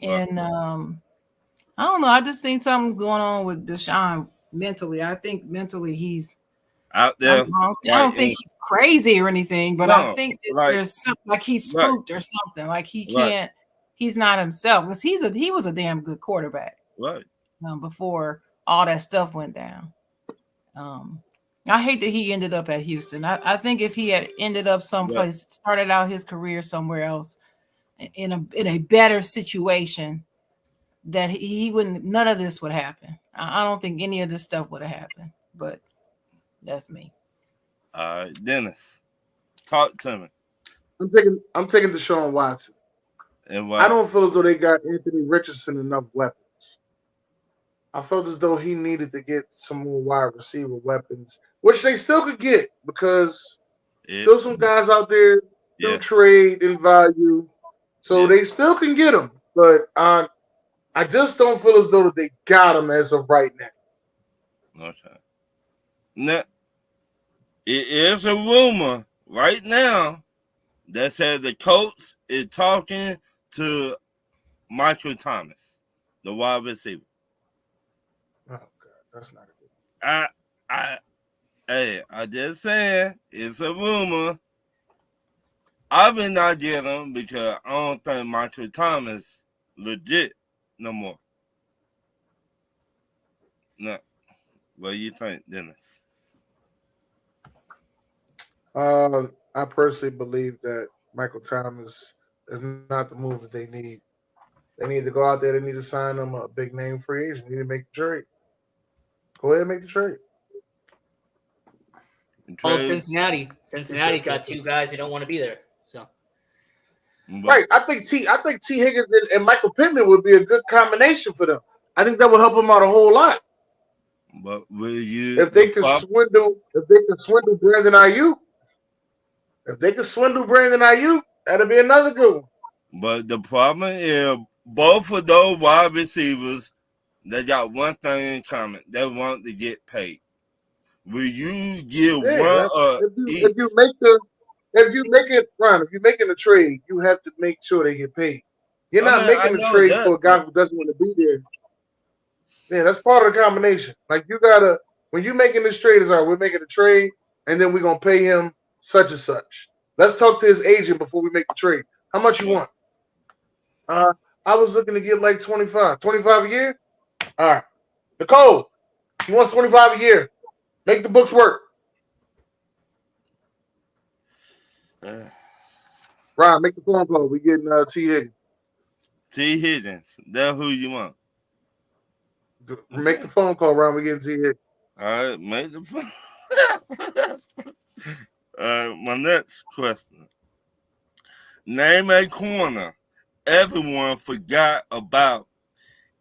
And I don't know. I just think something's going on with Deshaun mentally. I think mentally he's out there. I don't think he's crazy or anything, but I think that there's something like he's spooked or something. Like he can't. He's not himself because he was a damn good quarterback. Right. Before all that stuff went down. I hate that he ended up at Houston. I think if he had ended up someplace, started out his career somewhere else in a better situation, that he wouldn't, none of this would happen. I don't think any of this stuff would have happened, but that's me. All right, Dennis, talk to me. I'm taking Deshaun Watson. And I don't feel as though they got Anthony Richardson enough weapons. I felt as though he needed to get some more wide receiver weapons, which they still could get because still some guys out there still Yeah. trade in value, so Yeah. they still can get them. But I just don't feel as though that they got him as of right now. Okay. Now, it is a rumor right now that says the coach is talking to Michael Thomas, the wide receiver. Oh God, that's not a good. I just saying it's a rumor. I will not get him because I don't think Michael Thomas legit no more. No. What do you think, Dennis? I personally believe that Michael Thomas is not the move that they need. They need to go out there. They need to sign him a big name free agent. They need to make the trade. Go ahead and make the trade. Well, Cincinnati. Cincinnati got two guys who don't want to be there. So right. I think T Higgins and Michael Pittman would be a good combination for them. I think that would help them out a whole lot. But will you if they could swindle Brandon Ayuk, that'd be another good one. But the problem is both of those wide receivers, they got one thing in common. They want to get paid. Will you give one if you making a trade, you have to make sure they get paid. You're not making a trade for a guy who doesn't want to be there. Yeah, that's part of the combination. Like you gotta, when you're making this trade, is all right, we're making a trade, and then we're gonna pay him such and such. Let's talk to his agent before we make the trade. How much you want? I was looking to get like 25 a year. All right, Nicole, he wants 25 a year. Make the books work. Ryan, make the phone call. We getting T Higgins. T Higgins, that's who you want. Make the phone call, Ryan. We getting T Higgins. All right, make the phone. My next question. Name a corner everyone forgot about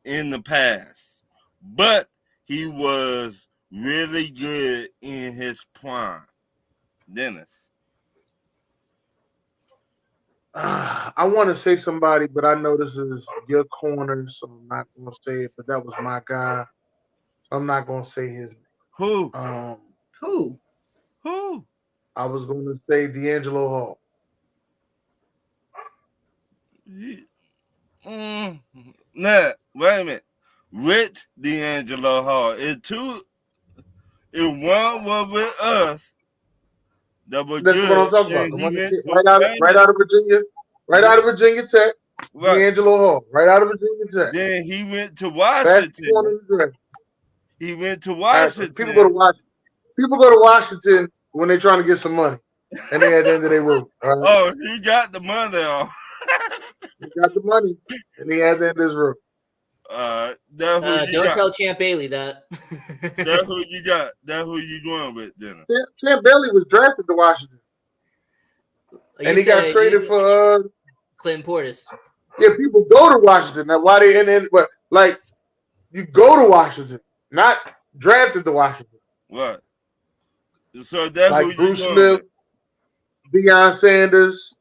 in the past, but he was really good in his prime. Dennis. I want to say somebody, but I know this is your corner, so I'm not going to say it. But that was my guy. So I'm not going to say his name. Who? Who? I was going to say D'Angelo Hall. Nah, wait a minute. Which D'Angelo Hall? If one was with us, that was That's good. what I'm talking about. The one right out of Virginia Tech. Right. D'Angelo Hall, right out of Virginia Tech. Then he went to Washington. He went to Washington. Right, people go to Washington when they're trying to get some money, and they at the end of their rope. Right? Oh, he got the money off. He got the money, and he at the end of his rope. Don't tell Champ Bailey that. That's who you got. That's who you going with, Dennis. Champ Bailey was drafted to Washington, and he got traded for Clinton Portis. Yeah, people go to Washington. Now, why they but like you go to Washington, not drafted to Washington. What? So that's like who Bruce you Smith, Deion Sanders.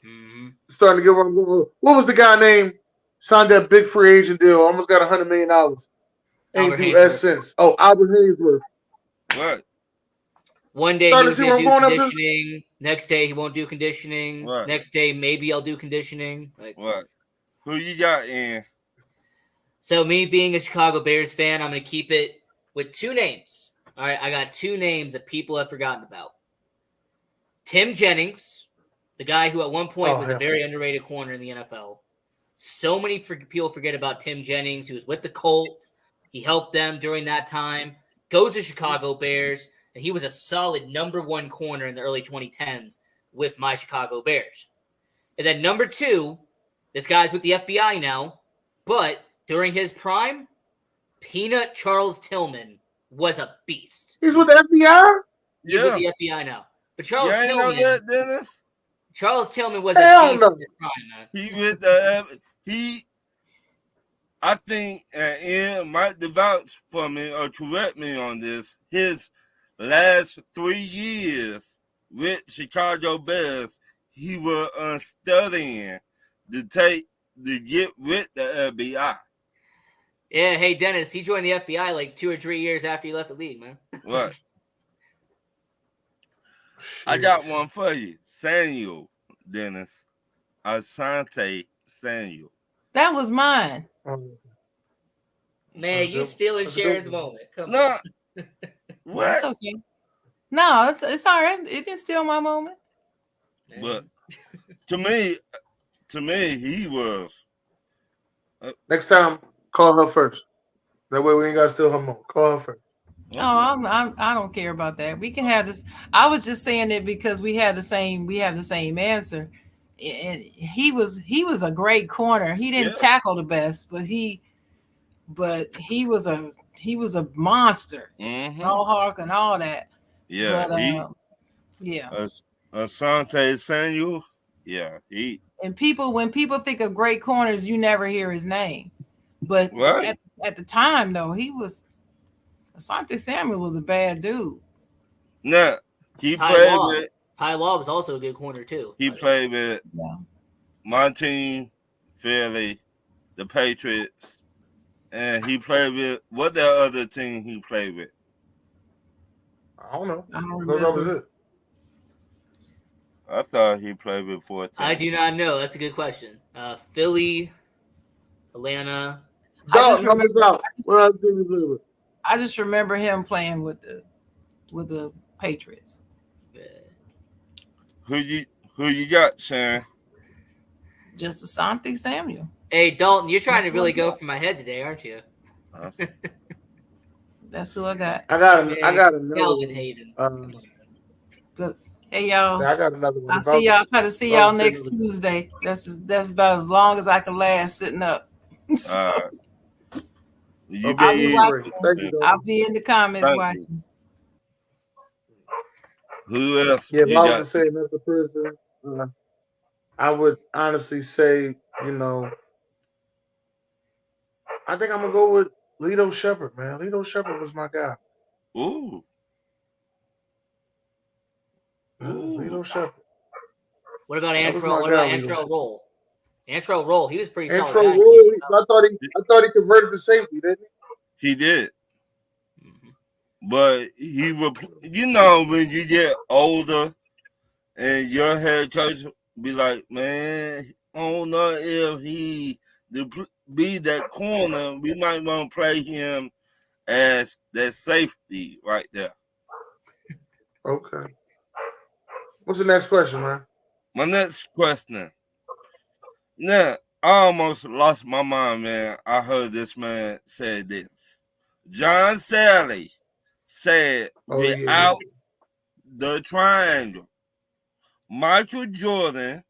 Mm-hmm. Starting to give him. What was the guy named? Signed that big free agent deal. Almost got $100 million. Ain't do that since. Oh, Albert Haynesworth. What? One day he was going to do conditioning. Next day he won't do conditioning. What? Next day maybe I'll do conditioning. Like what? Who you got in? So me being a Chicago Bears fan, I'm going to keep it with two names. All right, I got two names that people have forgotten about. Tim Jennings, the guy who at one point was a very underrated corner in the NFL. So many people forget about Tim Jennings. He was with the Colts. He helped them during that time. Goes to Chicago Bears, and he was a solid number one corner in the early 2010s with my Chicago Bears. And then number two, this guy's with the FBI now, but during his prime, Peanut Charles Tillman was a beast. He's with the FBI? He's with the FBI now. But Charles Tillman. Know that, Dennis? Charles Tillman was a beast in his prime, man. He with the I think, and Ian might vouch for me or correct me on this, his last 3 years with Chicago Bears, he was studying to get with the FBI. Yeah, hey Dennis, he joined the FBI like 2 or 3 years after he left the league, man. Right. I got one for you. Samuel, Dennis. Asante Samuel. That was mine. Man, you stealing Sharon's moment. Come on. What? That's okay. No, it's all right. It didn't steal my moment. But to me, he was. Next time, call her first. That way we ain't got to steal her moment. Call her first. Oh, I don't care about that. We can have this. I was just saying it because we have the same answer. And he was a great corner. He didn't tackle the best, but he was a monster. All Hawk and all that. Yeah, but, yeah. Asante Samuel. Yeah, he. And when people think of great corners, you never hear his name. But at the time, though, Asante Samuel was a bad dude. Nah, he played with. Ty Law was also a good corner too. He played with my team, Philly, the Patriots, and he played with what the other team he played with? I don't know. I don't remember. I thought he played with 14. I do not know. That's a good question. Philly, Atlanta. I just remember him playing with the Patriots. Who you got, Sharon? Just Asante Samuel. Hey, Dalton, you're trying to really go for my head today, aren't you? That's who I got. I got another Calvin Hayden. But hey, y'all. I got another one. Try to see y'all next Tuesday. That's about as long as I can last sitting up. So, I'll be in the comments watching. Who else? Yeah, if I was to say another person, I would honestly say, I think I'm gonna go with Lito Shepherd, man. Lito Shepherd was my guy. Ooh. Lito Shepherd. What about Antrell Roll? Antrell Roll, he was pretty solid. Antrell Roll, I thought he converted to safety, didn't he? He did. But he would, when you get older and your head coach be like, man, I don't know if he be that corner. We might want to play him as that safety right there. Okay. What's the next question, man? My next question. Now, I almost lost my mind, man. I heard this man say this. John Sally said, without the triangle, Michael Jordan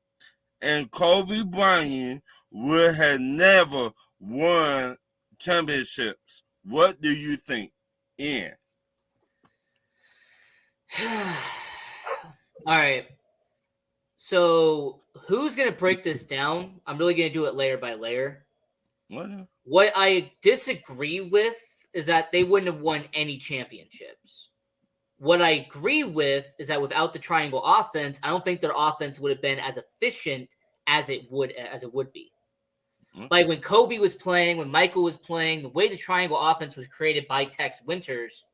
and Kobe Bryant would have never won championships. What do you think, Ian? All right. So who's going to break this down? I'm really going to do it layer by layer. What I disagree with is that they wouldn't have won any championships. What I agree with is that without the triangle offense, I don't think their offense would have been as efficient as it would be. Like when Kobe was playing, when Michael was playing, the way the triangle offense was created by Tex Winters,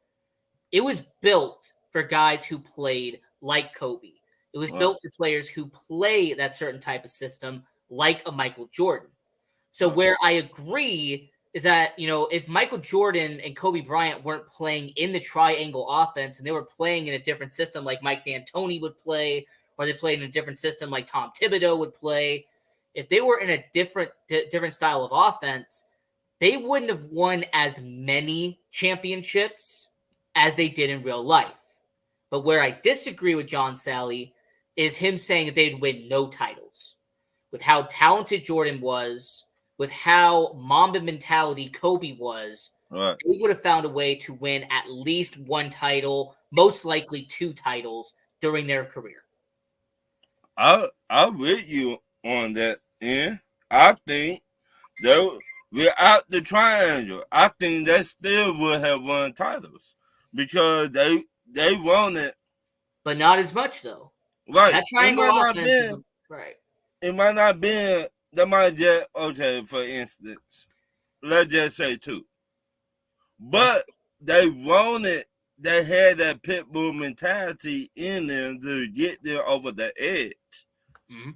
it was built for guys who played like Kobe. It was built for players who play that certain type of system, like a Michael Jordan. So where I agree is that, if Michael Jordan and Kobe Bryant weren't playing in the triangle offense and they were playing in a different system like Mike D'Antoni would play, or they played in a different system like Tom Thibodeau would play, if they were in a different style of offense, they wouldn't have won as many championships as they did in real life. But where I disagree with John Sally is him saying that they'd win no titles. With how talented Jordan was, with how Mamba mentality Kobe was, they would have found a way to win at least one title, most likely 2 titles during their career. I'm with you on that, Ian. I think without the triangle, I think they still would have won titles because they won it. But not as much though. Right. That triangle offense right. It might not be. That might just okay. For instance, let's just say 2. But they won it. They had that pit bull mentality in them to get them over the edge. Mm-hmm.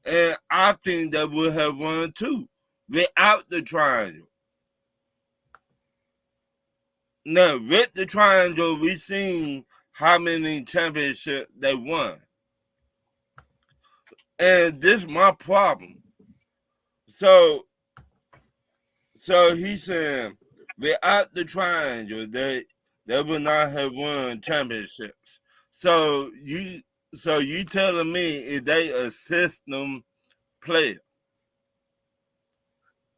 And I think they would have won 2 without the triangle. Now, with the triangle, we've seen how many championships they won. And this is my problem. So he's saying without the triangle, they would not have won championships. So you telling me is they a system player?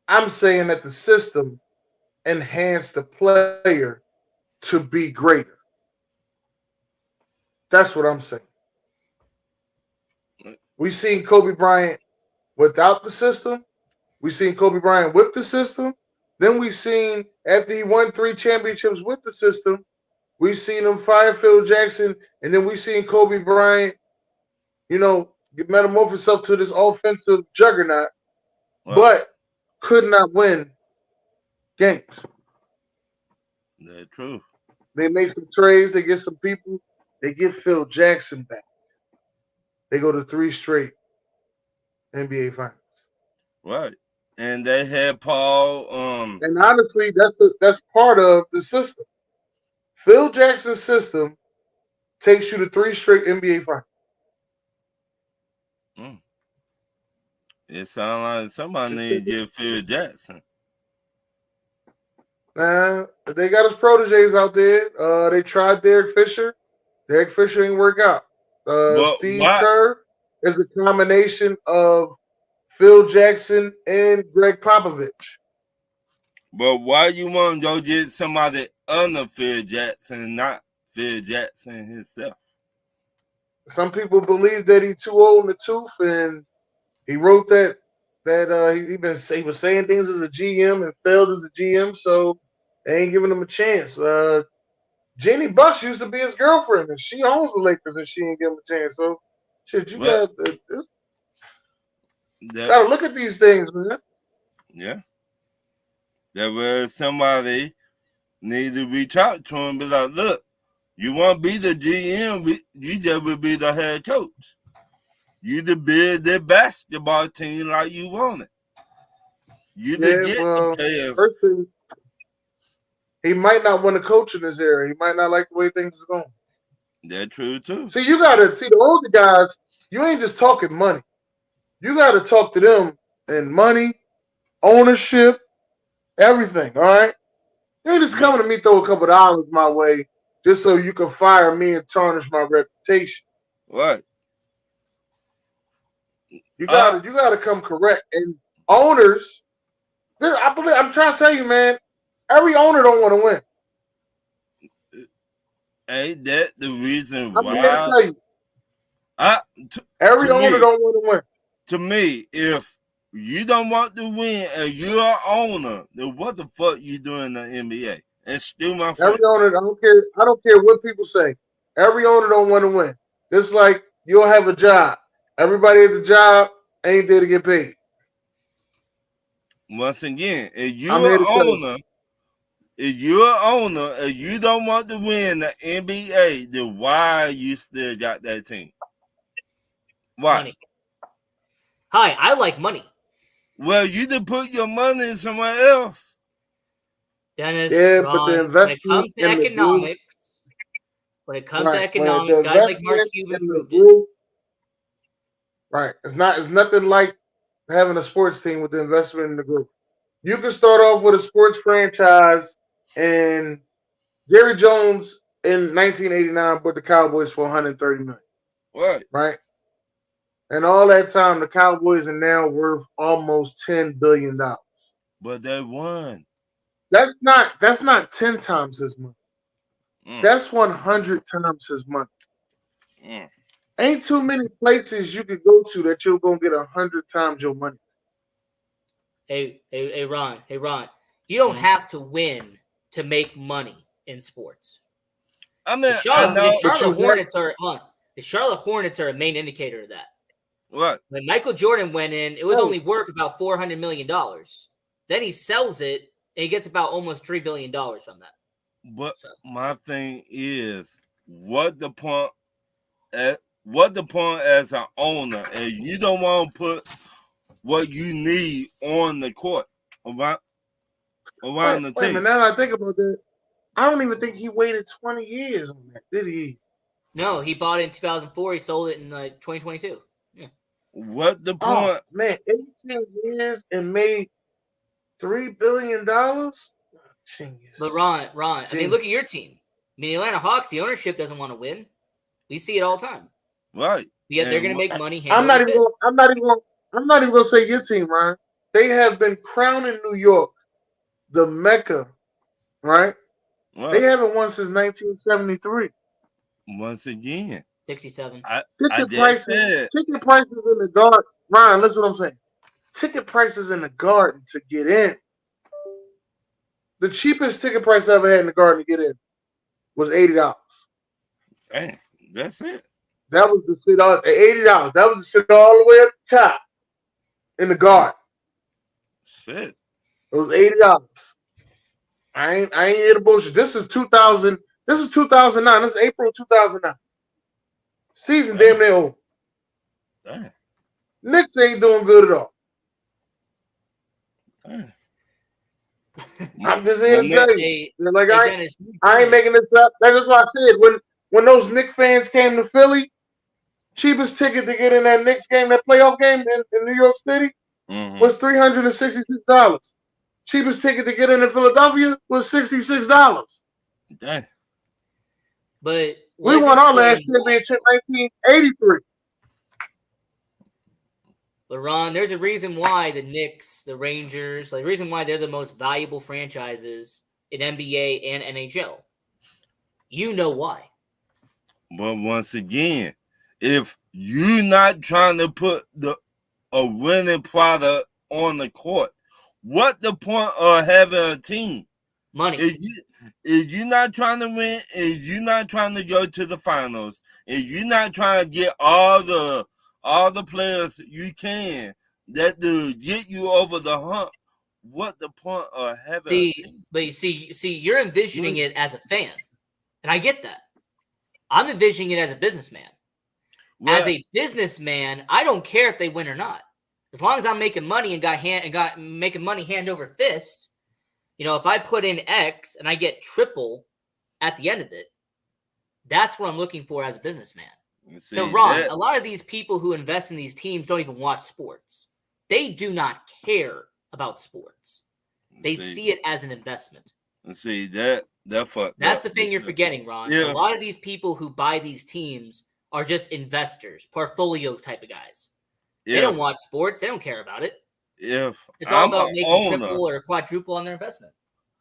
I'm saying that the system enhanced the player to be greater. That's what I'm saying. We seen Kobe Bryant without the system. We seen Kobe Bryant with the system. Then we seen after he won 3 championships with the system, we seen him fire Phil Jackson, and then we seen Kobe Bryant, metamorph himself to this offensive juggernaut, but could not win games. That's true. They make some trades. They get some people. They get Phil Jackson back. They go to 3 straight NBA finals. Right. And they had Paul. And honestly, that's part of the system. Phil Jackson's system takes you to 3 straight NBA finals. It sounds like somebody need to get Phil Jackson. They got his proteges out there. They tried Derek Fisher. Derek Fisher didn't work out. Steve Kerr is a combination of Phil Jackson and Greg Popovich. But why you want to go get somebody under Phil Jackson, not Phil Jackson himself? Some people believe that he's too old in the tooth, and he wrote that he was saying things as a GM and failed as a GM, so they ain't giving him a chance. Jeannie Buss used to be his girlfriend, and she owns the Lakers, and she ain't give him a chance. So, shit, you gotta look at these things, man. Yeah. There was somebody need to reach out to him and be like, look, you want to be the GM, you just will be the head coach. You to build the basketball team like you want it. You to get the players. First thing, he might not want to coach in this area. He might not like the way things is going. That's true too. See, you gotta see the older guys. You ain't just talking money. You gotta talk to them and money, ownership, everything. All right. You ain't just coming to me throw a couple of dollars my way just so you can fire me and tarnish my reputation. Right. You gotta come correct. And owners, I'm trying to tell you, man. Every owner don't want to win. Ain't that the reason I'm why? here to tell you. Every owner don't want to win. To me, if you don't want to win and you're an owner, then what the fuck you doing in the NBA? And still my friend. Every owner, I don't care what people say. Every owner don't want to win. Just like you'll have a job. Everybody at the job ain't there to get paid. Once again, if you're an owner and you don't want to win the NBA, then why you still got that team? Why? Money. Hi, I like money. Well, you to put your money somewhere else. Dennis, yeah, Ron, but the investment when it comes to economics, guys like Mark Cuban proved it. Right. It's nothing like having a sports team with the investment in the group. You can start off with a sports franchise, and Jerry Jones in 1989 bought the Cowboys for $130 million. Right. Right. And all that time, the Cowboys are now worth almost $10 billion. But they won. That's not 10 times his money. That's 100 times his money. Ain't too many places you could go to that you're gonna get 100 times your money. Hey, Ron. You don't have to win to make money in sports. I mean, The I Charlotte know. Hornets are the Charlotte Hornets are a main indicator of that. What? When Michael Jordan went in, it was only worth about $400 million. Then he sells it, and he gets about almost $3 billion from that. But my thing is, what the point as an owner, and you don't want to put what you need on the court around the Wait a team. minute, now that I think about that, I don't even think he waited 20 years on that, did he? No, he bought it in 2004. He sold it in 2022. Yeah. What the point? Oh, man, 18 years and made $3 billion? Genius. But Ron, I mean, look at your team. I mean, the Atlanta Hawks, the ownership doesn't want to win. We see it all the time. Right. Yet they're going to make money. I'm not even going to say your team, Ryan. They have been crowning New York the Mecca, right? They haven't won since 1973. Once again, 67. Ticket prices in the garden. Ryan, listen what I'm saying. Ticket prices in the garden to get in. The cheapest ticket price I ever had in the garden to get in was $80. Dang, that's it. That was the sit all $80. That was the sit all the way up the top in the garden. Shit. It was $80. I ain't here to bullshit. This is 2000. This is 2009. This is April 2009. Season damn near over. Dang. Knicks ain't doing good at all. Dang. I'm just here to tell you. Like I ain't making this up. That's why I said when those Knicks fans came to Philly, cheapest ticket to get in that Knicks game, that playoff game in New York City, was $366. Cheapest ticket to get in Philadelphia was $66. Dang. But we won our last championship in 1983. But Ron, there's a reason why the Knicks, the Rangers, the reason why they're the most valuable franchises in NBA and NHL. You know why. But once again, if you're not trying to put a winning product on the court, what the point of having a team? Money. If you're not trying to win, if you're not trying to go to the finals, if you're not trying to get all the players you can that to get you over the hump, what the point of having a team? But you see, you're envisioning it as a fan, and I get that. I'm envisioning it as a businessman. As a businessman, I don't care if they win or not. As long as I'm making money and making money hand over fist, if I put in X and I get triple at the end of it, that's what I'm looking for as a businessman. So, Ron, a lot of these people who invest in these teams don't even watch sports. They do not care about sports. They see it as an investment. See that's the thing you're forgetting, Ron. Yeah. A lot of these people who buy these teams are just investors, portfolio type of guys. They don't watch sports. They don't care about it. It's all about making triple or quadruple on their investment.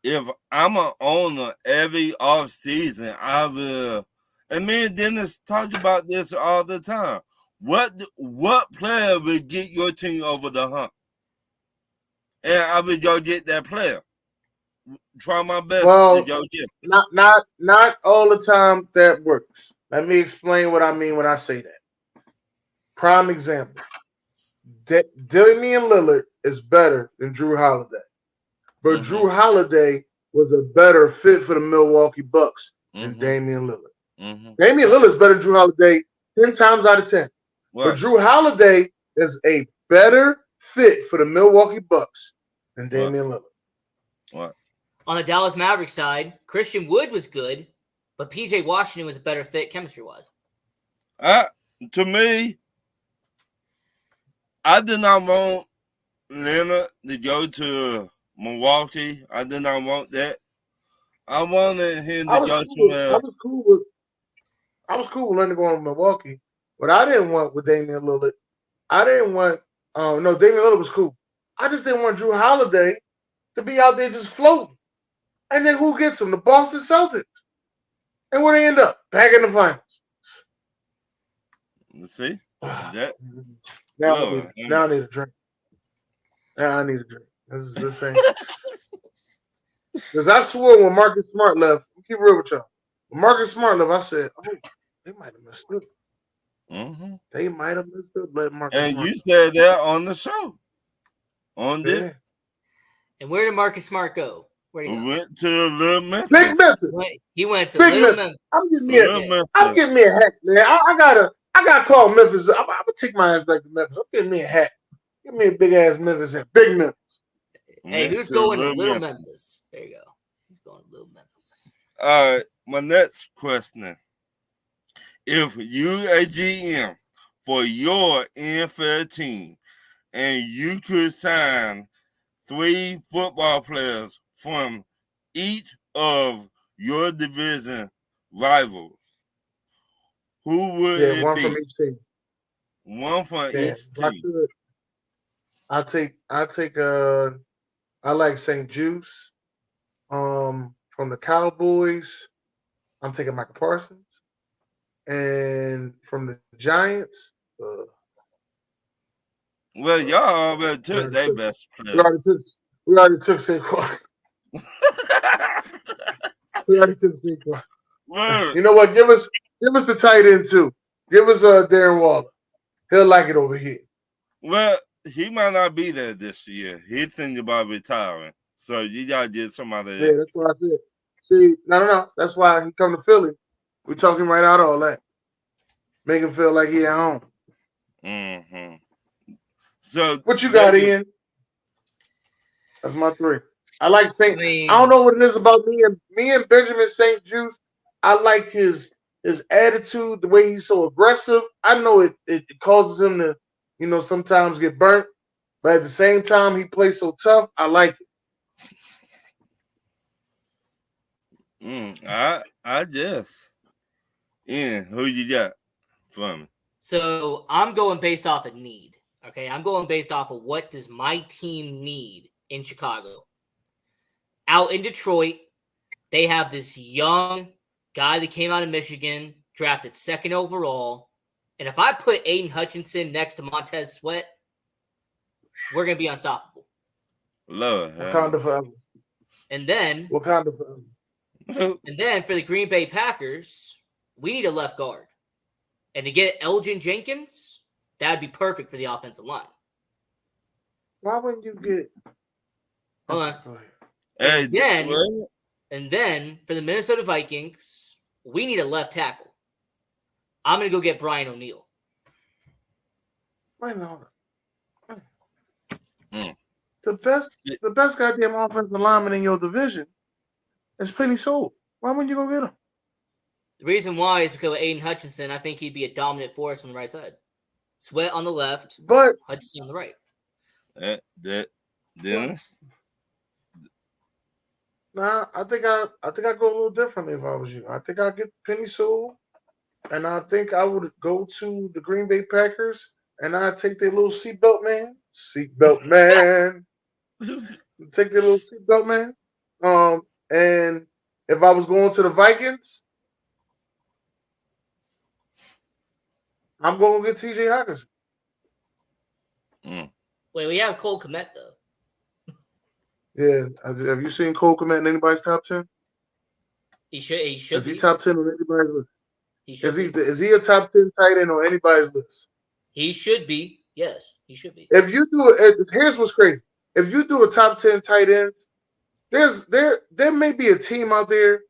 If I'm an owner, every off season, I will. And me and Dennis talk about this all the time. What player will get your team over the hump? And I will go get that player. Try my best to go get. Not all the time that works. Let me explain what I mean when I say that. Prime example. Damian Lillard is better than Drew Holiday. But Drew Holiday was a better fit for the Milwaukee Bucks than Damian Lillard. Damian Lillard is better than Drew Holiday 10 times out of 10. What? But Drew Holiday is a better fit for the Milwaukee Bucks than Damian Lillard. What? On the Dallas Mavericks side, Christian Wood was good, but PJ Washington was a better fit chemistry-wise. To me, I did not want Leonard to go to Milwaukee. I did not want that. I wanted him to go somewhere. I was cool with Leonard going to Milwaukee. What I didn't want with Damian Lillard, Damian Lillard was cool. I just didn't want Drew Holiday to be out there just floating. And then who gets him? The Boston Celtics. And where they end up? Back in the finals. Let's see. Now I need a drink. Now I need a drink. This ain't. Because I swore when Marcus Smart left, I'll keep real with y'all. When Marcus Smart left, I said, "Oh, they might have messed up. Mm-hmm. They might have messed up. Let Marcus And Smart." you said that on the show. On this. Yeah. And where did Marcus Smart go? Where did he go? Went to Little Memphis. Big Memphis. He went to Big Little Memphis. Memphis. I'm getting me Little a, Memphis. I'm getting me a hat, man. I gotta call Memphis. I'm gonna take my ass back to Memphis. I'm getting me a hat. Give me a big ass Memphis hat. Big Memphis. Hey, Went who's to going to Little Memphis? There you go. Who's going to Little Memphis? All right. My next question. If you a GM for your NFL team and you could sign 3 football players from each of your division rivals, who would Yeah, it one be? from each team. One from Yeah, each if I team. could, I like St. Juice. From the Cowboys, I'm taking Michael Parsons. And from the Giants, Well, y'all already took their best we player. already took Saquon. We already took Saquon. Well, You know what? Give us the tight end too. Give us Darren Waller. He'll like it over here. well, he might not be there this year. He's thinking about retiring. So you gotta get somebody Yeah, else. that's what I said. See, no. That's why he come to Philly. We talking right out all that. Make him feel like he at home. Mm-hmm. So What you got, Ian? That's my 3. I like Saint. I don't know what it is about me and Benjamin St. Juice. I like his attitude, the way he's so aggressive. I know it causes him to, sometimes get burnt, but at the same time he plays so tough. I like it. I guess. Ian, who you got for me? So I'm going based off of need. Okay, I'm going based off of what does my team need in Chicago. Out in Detroit, they have this young guy that came out of Michigan, drafted 2nd overall. And if I put Aiden Hutchinson next to Montez Sweat, we're going to be unstoppable. Lord. Wakanda forever. And then Wakanda forever. And then for the Green Bay Packers, we need a left guard. And to get Elgin Jenkins, that would be perfect for the offensive line. Why wouldn't you get? Hold on. Hey, And then for the Minnesota Vikings, we need a left tackle. I'm going to go get Brian O'Neill. Wait a minute. The best goddamn offensive lineman in your division is Penny Sewell. Why wouldn't you go get him? The reason why is because of Aiden Hutchinson. I think he'd be a dominant force on the right side. Sweat on the left, but Hutchinson on the right. Dennis? Nah, I think I go a little differently if I was you. I think I'd get Penny Sewell, and I think I would go to the Green Bay Packers, and I'd take their little seatbelt man. Seatbelt man. Take their little seatbelt man. And if I was going to the Vikings, I'm going to get T.J. Hockenson. Wait, we have Cole Kmet, though. Yeah. Have you seen Cole Kmet in anybody's top 10? He should Is be. he top 10 on anybody's list? He should Is he a top 10 tight end on anybody's list? He should be. Yes, he should be. If you do it, here's what's crazy. If you do a top 10 tight ends, there may be a team out there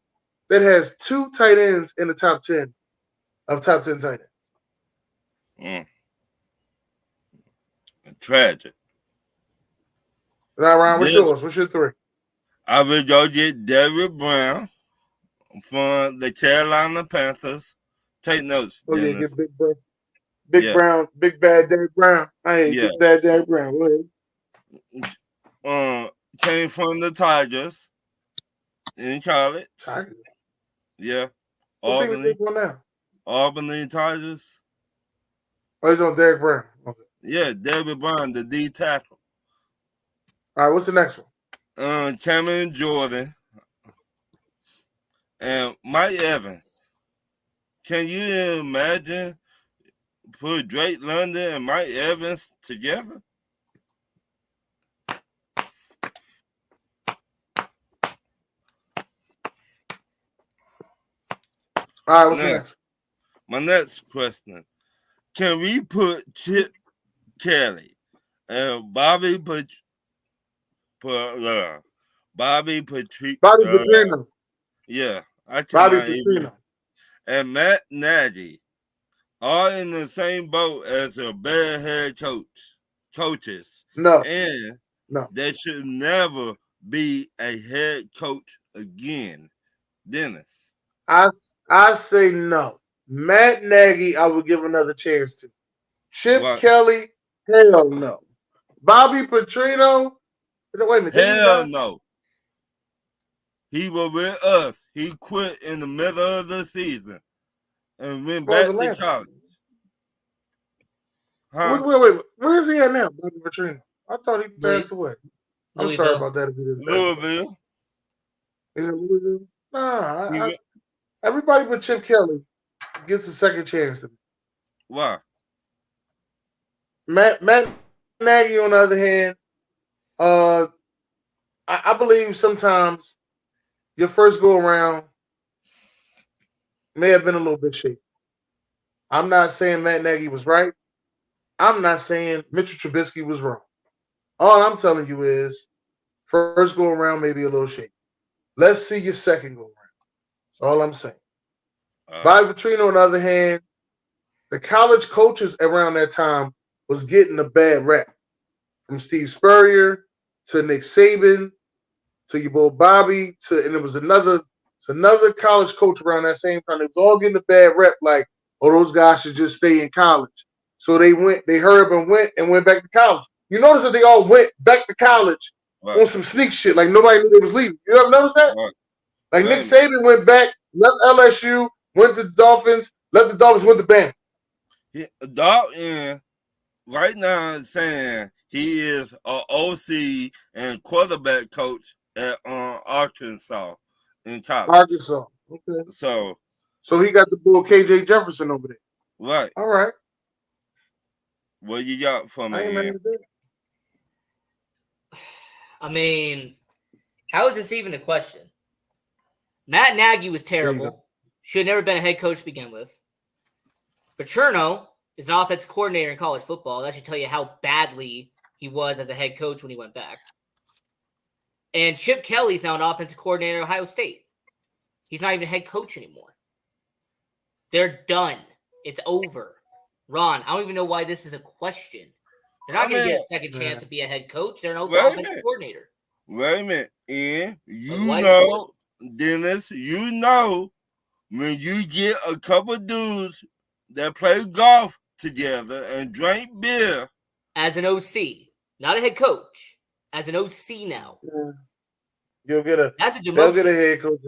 that has 2 tight ends in the top 10 of top 10 tight ends. Tragic. Now, Ryan, what's yours? What's your 3? I would go get David Brown from the Carolina Panthers. Take notes. Oh, Dennis. yeah, get Big Brown. Brown, big bad Derek Brown. Big bad Derek Brown. Go ahead. Came from the Tigers in college. Tigers. Yeah. What team is this one now? Albany Tigers. Oh, he's on Derek Brown. Okay. Yeah, David Brown, the D tackle. All right, what's the next one? Cameron Jordan and Mike Evans. Can you imagine put Drake London and Mike Evans together? All right, what's the Now, next? my next question: can we put Chip Kelly and Bobby Bobby Bobby Petrino. yeah, I Bobby cannot even, Petrino. and Matt Nagy all in the same boat as a bad head coaches, No, and no. they should never be a head coach again. Dennis, I I say no. Matt Nagy, I would give another chance to. Chip what? Kelly, hell no. Bobby Petrino, wait a minute, did he Hell resign? no. He was with us. He quit in the middle of the season and went What was back the to last one? college. Huh? Wait. Where is he at now, Bobby Petrino? I thought he passed Louis, away. I'm sorry Louisville. about that if he didn't pass away. Louisville. Is it Louisville? Nah, He went, everybody but Chip Kelly gets a second chance to me. why? Matt Nagy, on the other hand, uh, I believe sometimes your first go around may have been a little bit shaky. I'm not saying Matt Nagy was right. I'm not saying Mitchell Trubisky was wrong. All I'm telling you is first go around maybe a little shaky. Let's see your second go around. That's all I'm saying. Bobby Petrino, on the other hand, the college coaches around that time was getting a bad rep. From Steve Spurrier to Nick Saban to your boy Bobby and it was another college coach around that same time. They was all getting a bad rep, like, oh, those guys should just stay in college. So they hurried up and went back to college. You notice that they all went back to college on some sneak shit, like nobody knew they was leaving. You ever notice that? Like Nick Saban went back, left LSU, went to the Dolphins, left the Dolphins, went to Bama. Dalton right now is saying he is an OC and quarterback coach at Arkansas in college. Arkansas. Okay. So he got the bull KJ Jefferson over there. Right. All right. What you got for me? I mean, how is this even a question? Matt Nagy was terrible. Should have never been a head coach to begin with. Paterno is an offense coordinator in college football. That should tell you how badly he was as a head coach when he went back. And Chip Kelly's now an offensive coordinator at Ohio State. He's not even a head coach anymore. They're done. It's over. Ron, I don't even know why this is a question. They're not going to get a second chance to be a head coach. They're an offensive coordinator. Wait a minute. And you know, Dennis, you know, when you get a couple dudes that play golf together and drink beer. As an OC, not a head coach. As an OC now. Yeah. You'll get a. That's a demotion. They'll get a head coach.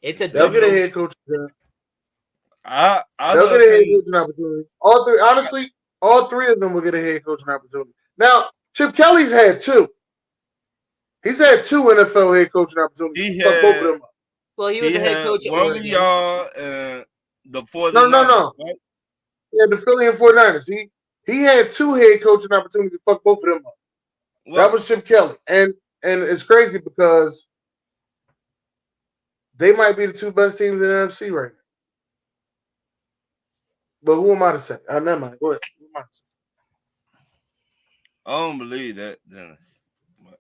It's a. They'll get a head coach. They'll get a head coaching opportunity. All three of them will get a head coaching opportunity. Now, Chip Kelly's had two. He's had two NFL head coaching opportunities. He had both of them up. Well, he was a head coach at one Oregon. of y'all and the 49ers. No. Right? Yeah, the Philly and 49ers. He had two head coaching opportunities to fuck both of them up. That was Chip Kelly. And it's crazy because they might be the two best teams in the NFC right now. But who am I to say? Never mind. Go ahead. Who am I to say? I don't believe that, Dennis. But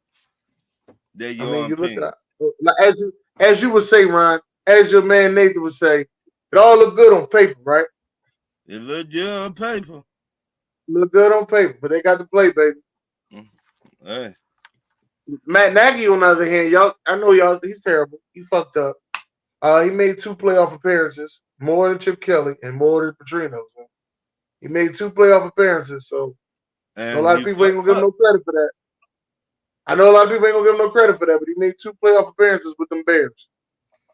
you look at it. As you would say, Ron, as your man Nathan would say, it all look good on paper, right? It look good on paper. Look good on paper, but they got to play, baby. Hey. Matt Nagy, on the other hand, he's terrible. He fucked up. He made 2 playoff appearances, more than Chip Kelly and more than Petrino. So he made 2 playoff appearances, so a lot of people ain't gonna give him no credit for that. I know a lot of people ain't gonna give him no credit for that, but he made 2 playoff appearances with them Bears.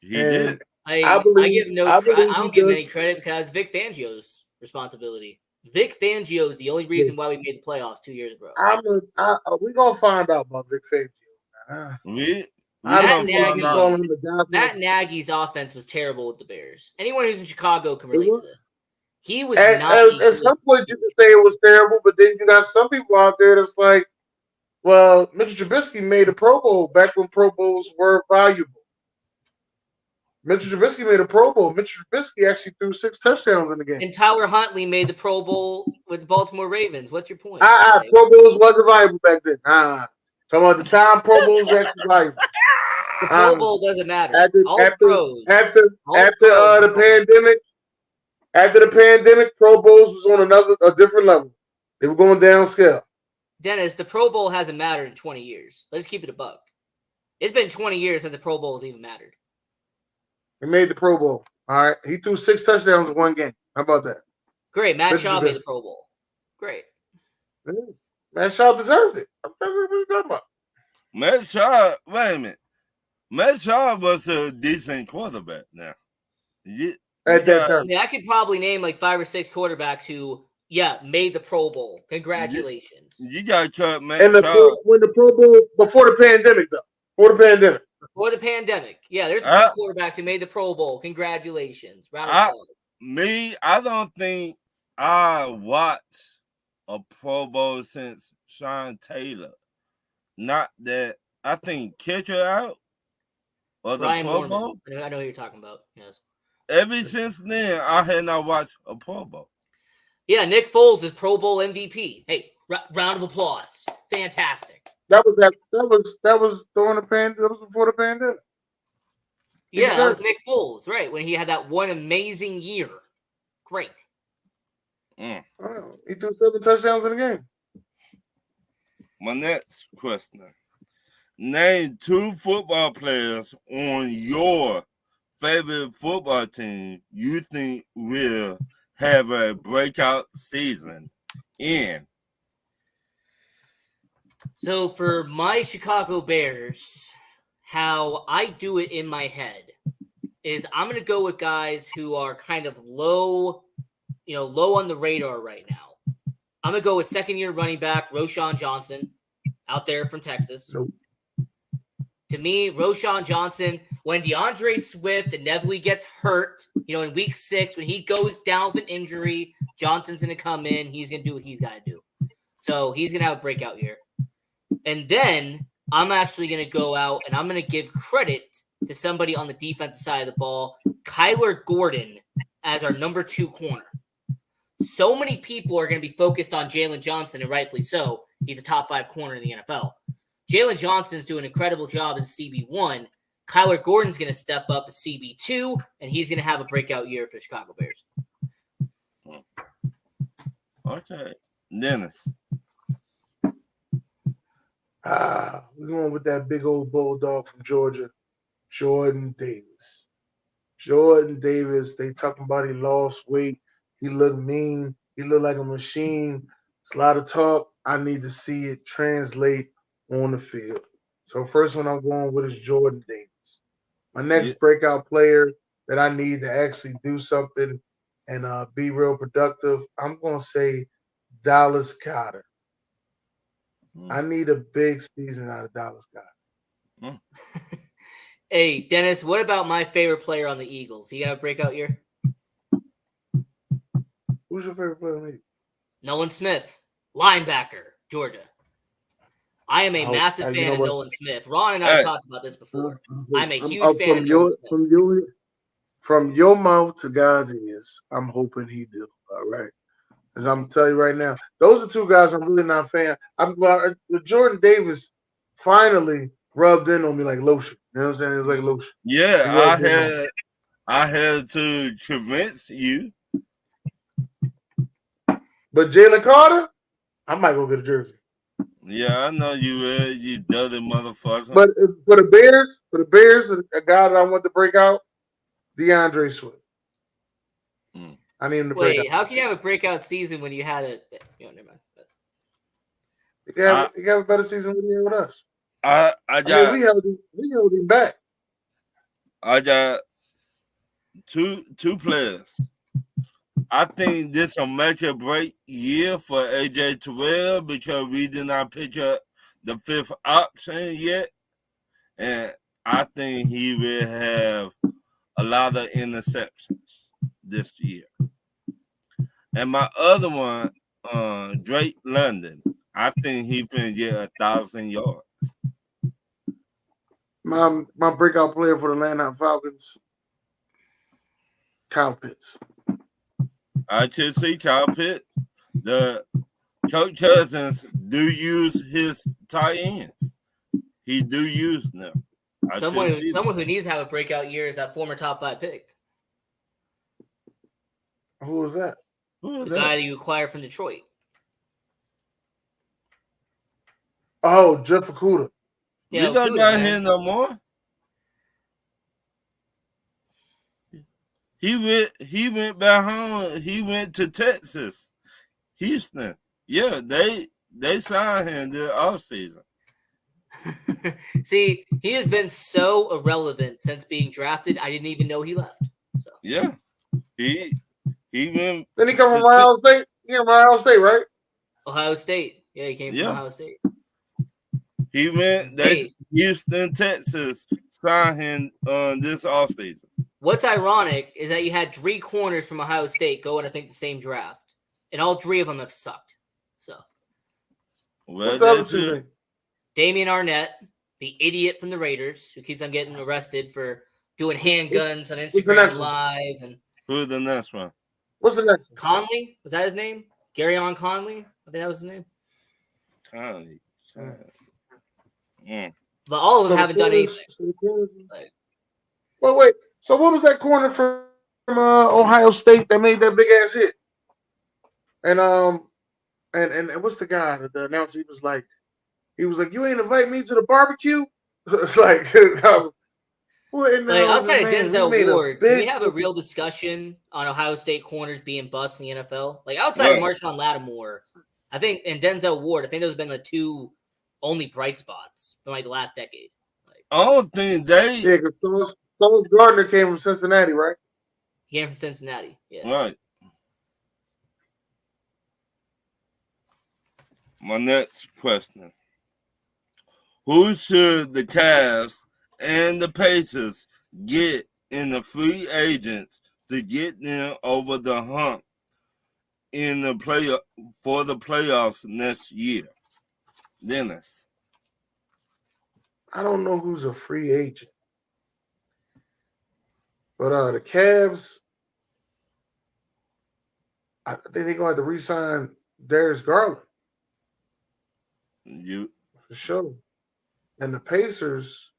He did. I don't give him any credit because Vic Fangio's responsibility. Vic Fangio is the only reason why we made the playoffs 2 years ago. We're gonna find out about Vic Fangio. Matt Nagy's offense was terrible with the Bears. Anyone who's in Chicago can relate to this. He was not. At some point, you can say it was terrible, but then you got some people out there that's like, well, Mitchell Trubisky made a Pro Bowl back when Pro Bowls were valuable. Mitchell Trubisky made a Pro Bowl. Mitchell Trubisky actually threw 6 touchdowns in the game. And Tyler Huntley made the Pro Bowl with the Baltimore Ravens. What's your point? Pro Bowls wasn't viable back then. Talking about the time Pro Bowls actually viable. The Pro Bowl doesn't matter. After the pandemic, Pro Bowls was on a different level. They were going downscale. Dennis, the Pro Bowl hasn't mattered in 20 years. Let's keep it a buck. It's been 20 years since the Pro Bowl has even mattered. He made the Pro Bowl. All right. He threw 6 touchdowns in one game. How about that? Great. Matt Schaub made the Pro Bowl. Great. Matt Schaub deserved it. What are you talking about? Matt Schaub, wait a minute. Matt Schaub was a decent quarterback now. At that time. I mean, I could probably name like 5 or 6 quarterbacks who, made the Pro Bowl. Congratulations. You got to cut Matt Schaub. When the Pro Bowl, before the pandemic, though. Before the pandemic. Yeah, there's some quarterbacks who made the Pro Bowl. Congratulations. I don't think I watched a Pro Bowl since Sean Taylor. Not that I think kicker out or the Ryan Pro Mormon. Bowl. I know who you're talking about. Yes. Ever since then, I had not watched a Pro Bowl. Yeah, Nick Foles is Pro Bowl MVP. Hey, round of applause. Fantastic. That was during the pandemic. That was before the pandemic. Yeah, that was Nick Foles, right? When he had that one amazing year. Great. He threw 7 touchdowns in the game. My next question. Name 2 football players on your favorite football team you think will have a breakout season in. So for my Chicago Bears, how I do it in my head is I'm going to go with guys who are kind of low on the radar right now. I'm going to go with second-year running back Roschon Johnson out there from Texas. Nope. To me, Roschon Johnson, when DeAndre Swift inevitably gets hurt, in week 6, when he goes down with an injury, Johnson's going to come in. He's going to do what he's got to do. So he's going to have a breakout year. And then I'm actually going to go out and I'm going to give credit to somebody on the defensive side of the ball, Kyler Gordon, as our number 2 corner. So many people are going to be focused on Jalen Johnson, and rightfully so. He's a top 5 corner in the NFL. Jalen Johnson's doing an incredible job as CB1. Kyler Gordon's going to step up as CB2, and he's going to have a breakout year for the Chicago Bears. Okay. Dennis. We're going with that big old bulldog from Georgia, Jordan Davis. Jordan Davis, they talking about he lost weight. He looked mean. He looked like a machine. It's a lot of talk. I need to see it translate on the field. So first one I'm going with is Jordan Davis. My next breakout player that I need to actually do something and be real productive, I'm going to say Dallas Goedert. I need a big season out of Dallas Goedert. Hey, Dennis, what about my favorite player on the Eagles? He got a breakout year? Who's your favorite player on the Eagles? Nolan Smith, linebacker, Georgia. I am a massive fan of Nolan Smith. Ron and I talked about this before. I'm a huge fan of Nolan Smith. From your mouth to God's ears, I'm hoping he do. All right. As I'm telling you right now, those are 2 guys I'm really not a fan. Jordan Davis finally rubbed in on me like lotion. You know what I'm saying? It was like lotion. Yeah, I had to convince you. But Jalen Carter, I might go get a jersey. Yeah, I know you will, you dirty motherfucker. But for the Bears, a guy that I want to break out, DeAndre Swift. I need him to break out. Wait, how can you have a breakout season when you had a never mind. You have a better season with you with us. We held him back. I got two players. I think this will make a break year for AJ Terrell because we did not pick up the 5th option yet. And I think he will have a lot of interceptions this year. And my other one, Drake London, I think he finna get 1,000 yards. My breakout player for the Atlanta Falcons, Kyle Pitts. I could see Kyle Pitts. The Kirk Cousins do use his tight ends. He do use them. Someone who needs to have a breakout year is that former top 5 pick. Who was that? The guy that you acquired from Detroit. Oh, Jeff Okudah. Yeah, we don't Okudah, got man. him no more. He went back home. He went to Texas, Houston. Yeah, they signed him this offseason. See, he has been so irrelevant since being drafted. I didn't even know he left. So Yeah, he went. Then he come from Ohio State. He from Ohio State, right? Ohio State. Yeah, he came from Ohio State. He went. Houston, Texas signed him this offseason. What's ironic is that you had 3 corners from Ohio State go in, I think, the same draft, and all 3 of them have sucked. So, What's the other 2 things? Damian Arnett, the idiot from the Raiders, who keeps on getting arrested for doing handguns on Instagram Live. And who's the next one? What's the next one? Conley? Was that his name? Garyon Conley? I think that was his name. Conley. But all of them haven't done anything. Well, wait. So what was that corner from Ohio State that made that big ass hit? And what's the guy that the announcer? He was like, "You ain't invite me to the barbecue." It's like, outside of Denzel Ward, can we have a real discussion on Ohio State corners being bust in the NFL? Like outside of Marshawn Lattimore, I think, and Denzel Ward, I think those have been the 2 only bright spots from like the last decade. I don't think they. Yeah, because Sauce Gardner came from Cincinnati, right? He came from Cincinnati. Yeah. Right. My next question. Who should the Cavs and the Pacers get in the free agents to get them over the hump in the for the playoffs next year? Dennis. I don't know who's a free agent. But the Cavs, I think they're going to have to re-sign Darius Garland. For sure. And the Pacers,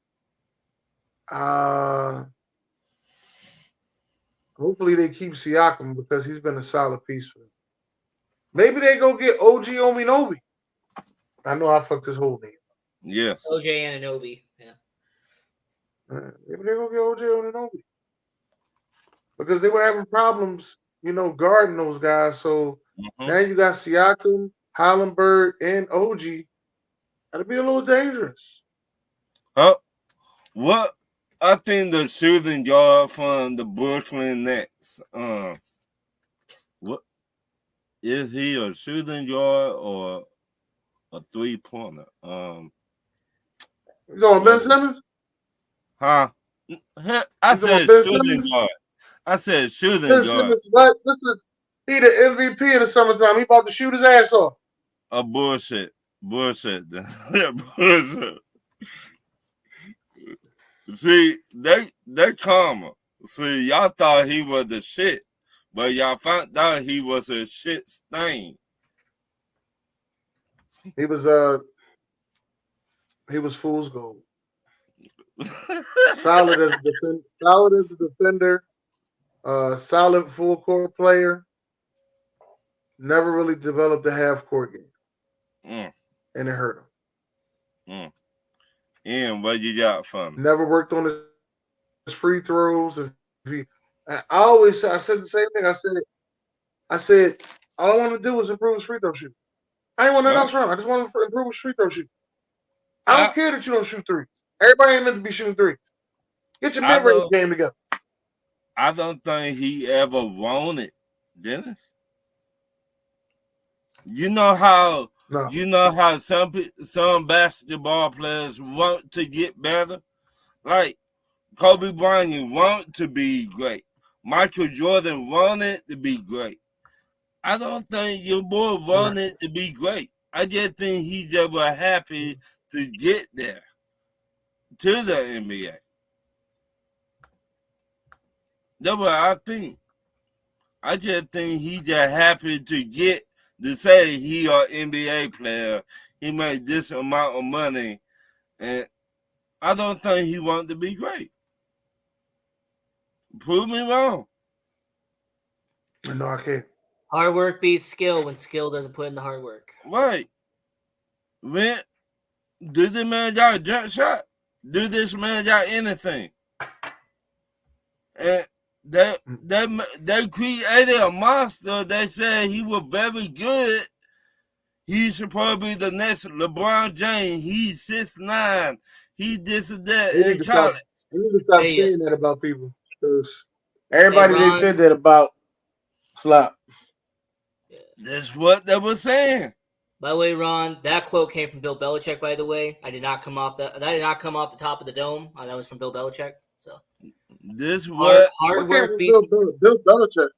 hopefully they keep Siakam because he's been a solid piece for them. Maybe they go get OG Anunoby. I know I fucked his whole name. Yeah. OJ Anunoby. Yeah. Maybe they go get OJ Anunoby. Because they were having problems, guarding those guys. So now you got Siakam, Hollenberg, and OG. That'd be a little dangerous. What I think the shooting guard from the Brooklyn Nets. What is he a shooting guard or a 3-pointer? You going Ben Simmons? Huh? I said shooting guard. I said shooting guard. He the MVP in the summertime. He about to shoot his ass off. Bullshit. Bullshit. Bullshit. See, they karma. See, y'all thought he was the shit, but y'all found out he was a shit stain. He was fool's gold. Solid as a defender. Solid full court player. Never really developed a half court game. And it hurt him. And what you got from him? Never worked on his free throws. I said the same thing. I said all I want to do is improve his free throw shoot. I didn't want nothing else wrong. I just want to improve his free throw shoot. I don't care that you don't shoot threes. Everybody ain't meant to be shooting threes. Get your mid-range game together. I don't think he ever wanted, Dennis. You know how some basketball players want to get better? Like Kobe Bryant wanted to be great. Michael Jordan wanted to be great. I don't think your boy wanted to be great. I just think he just was happy to get there to the NBA. That's what I think. I just think he just happy to get to say he an NBA player. He made this amount of money, and I don't think he want to be great. Prove me wrong. No, I can't. Hard work beats skill when skill doesn't put in the hard work. Right. When do this man got a jump shot? Do this man got anything? And they created a monster. They said he was very good. He's supposed to be the next LeBron James. He's 6'9". He this and that in college. You need to stop saying that about people. Because everybody they said that about flop. That's what they were saying. By the way, Ron, that quote came from Bill Belichick. By the way, that did not come off the top of the dome. That was from Bill Belichick. So this what hard work beats Bill Belichick.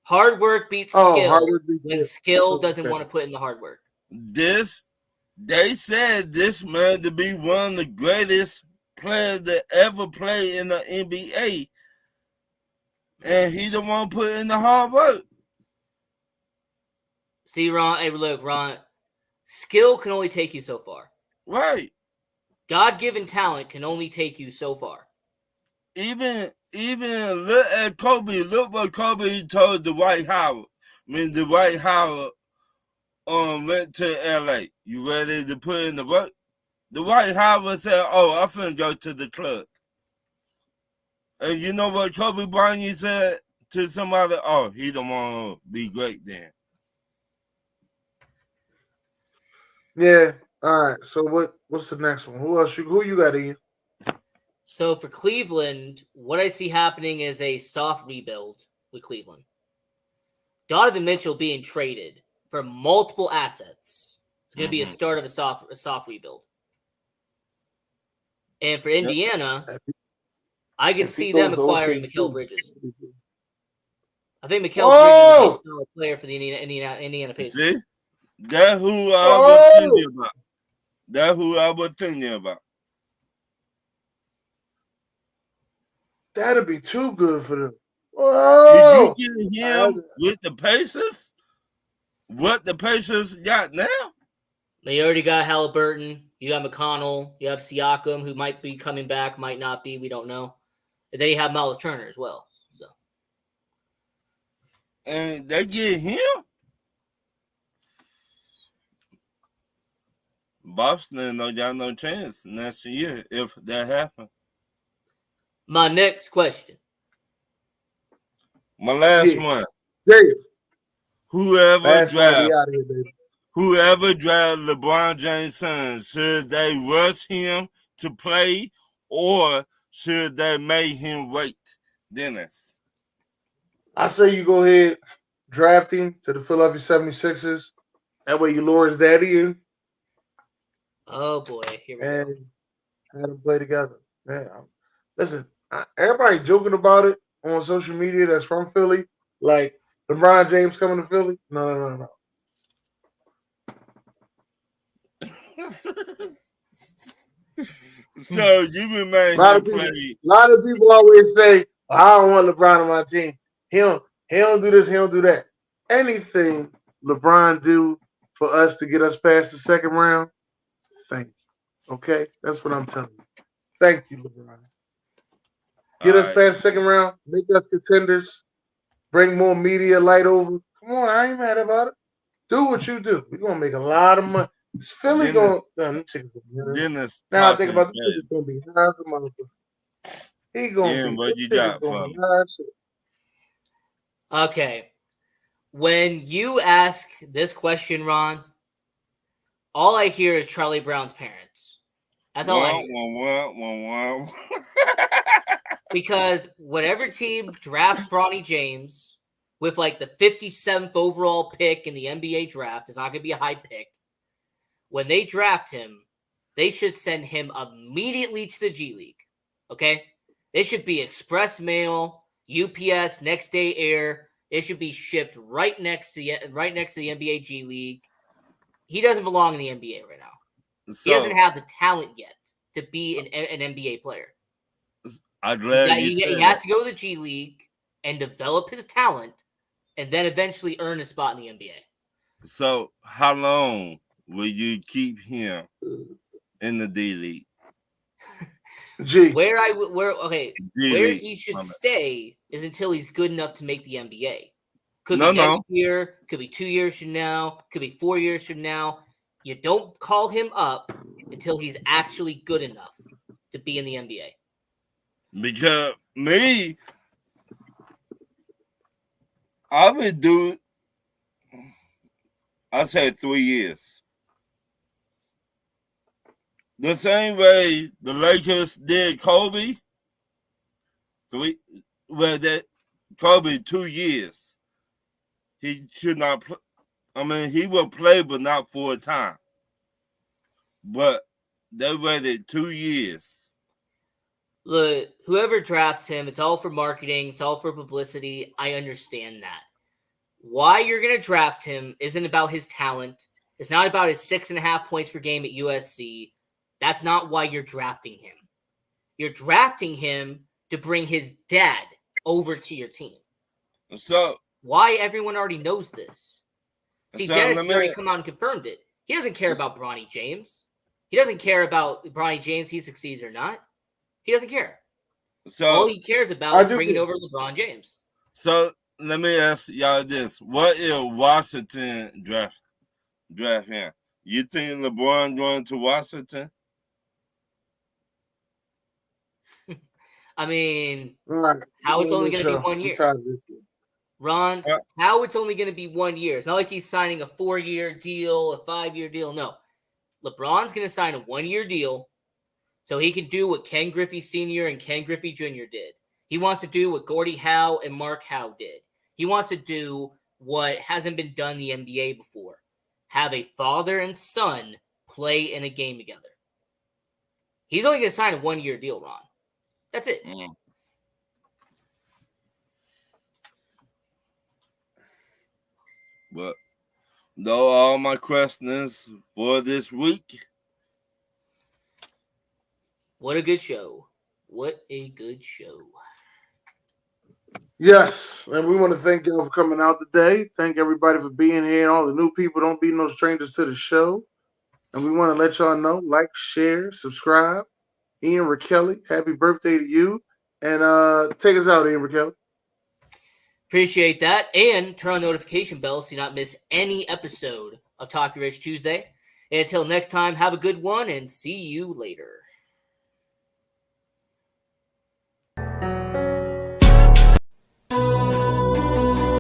Hard work beats skill when skill doesn't want to put in the hard work. They said this man to be one of the greatest players that ever played in the NBA, and he don't want to put in the hard work. See, Ron, hey, look, Ron, skill can only take you so far. Right. God-given talent can only take you so far. Even look at Kobe. Look what Kobe told Dwight Howard. Dwight Howard went to LA. You ready to put in the work? Dwight Howard said, "Oh, I'm finna go to the club." And you know what Kobe Bryant said to somebody? "Oh, he don't want to be great then." Yeah. All right. So what's the next one? Who you got, Ian? So for Cleveland, what I see happening is a soft rebuild with Cleveland. Donovan Mitchell being traded for multiple assets. It's going to be a start of a soft rebuild. And for Indiana, I can see them acquiring Mikal Bridges. I think Mikal Bridges is a player for the Indiana Pacers. See? That's who I was thinking about. That's who I was thinking about. That'd be too good for them. Whoa! Did you get him with the Pacers? What the Pacers got now? They already got Halliburton. You have McConnell. You have Siakam, who might be coming back, might not be. We don't know. And then you have Miles Turner as well. So, and they get him? Boston don't got no chance next year if that happens. My next question. My last one. Dave. Whoever draft LeBron James' son, should they rush him to play or should they make him wait? Dennis. I say you go ahead, draft him to the Philadelphia 76ers. That way you lure his daddy in. Oh, boy. Here we go. Have them play together. Man, listen, everybody joking about it on social media that's from Philly, like LeBron James coming to Philly. No. So you remain him play. A lot of people always say, I don't want LeBron on my team. He don't do this, he don't do that. Anything LeBron do for us to get us past the second round, thank you. Okay? That's what I'm telling you. Thank you, LeBron. Get us past the second round, make us contenders, bring more media light over. Come on, I ain't mad about it. Do what you do. We're gonna make a lot of money. Is Philly going? Dennis. Now I think about this. It's gonna be high as a motherfucker. He gonna be. What you got for him? Okay. When you ask this question, Ron, all I hear is Charlie Brown's parents. That's all I hear. Because whatever team drafts Bronny James with like the 57th overall pick in the NBA draft, it's not going to be a high pick. When they draft him, they should send him immediately to the G League. Okay? It should be express mail, UPS, next day air. It should be shipped right next to the NBA G League. He doesn't belong in the NBA right now. He doesn't have the talent yet to be an NBA player. I'm glad he has to go to the G League and develop his talent and then eventually earn a spot in the NBA. So how long will you keep him in the D League? G. Where D-League. he should stay is until he's good enough to make the NBA. Could No, be no. next year, could be 2 years from now, could be 4 years from now. You don't call him up until he's actually good enough to be in the NBA. Because me, I would do, I say 3 years. The same way the Lakers did Kobe. Kobe 2 years. He should not play. I mean, he will play, but not full time. But they waited 2 years. Look, whoever drafts him, it's all for marketing, it's all for publicity. I understand that. Why you're going to draft him isn't about his talent. It's not about his 6.5 points per game at USC. That's not why you're drafting him. You're drafting him to bring his dad over to your team. So why everyone already knows this? See, so Dennis has already come out and confirmed it. He doesn't care about Bronny James. He doesn't care about Bronny James, he succeeds or not. He doesn't care. So all he cares about is bringing over LeBron James. So let me ask y'all this: what if Washington draft him? You think LeBron going to Washington? I mean, how it's only going to be 1 year. Ron, how it's only going to be 1 year. It's not like he's signing a 4-year deal, a 5-year deal. No. LeBron's going to sign a 1-year deal so he can do what Ken Griffey Sr. and Ken Griffey Jr. did. He wants to do what Gordie Howe and Mark Howe did. He wants to do what hasn't been done in the NBA before. Have a father and son play in a game together. He's only going to sign a 1-year deal, Ron. That's it. But those are all my questions for this week. What a good show. What a good show. Yes, and we want to thank y'all for coming out today. Thank everybody for being here. All the new people, don't be no strangers to the show. And we want to let y'all know, like, share, subscribe. Ian Rakelli, happy birthday to you. And take us out, Ian Rakelli. Appreciate that. And turn on notification bells so you not miss any episode of Talk Your Rich Tuesday. And until next time, have a good one and see you later.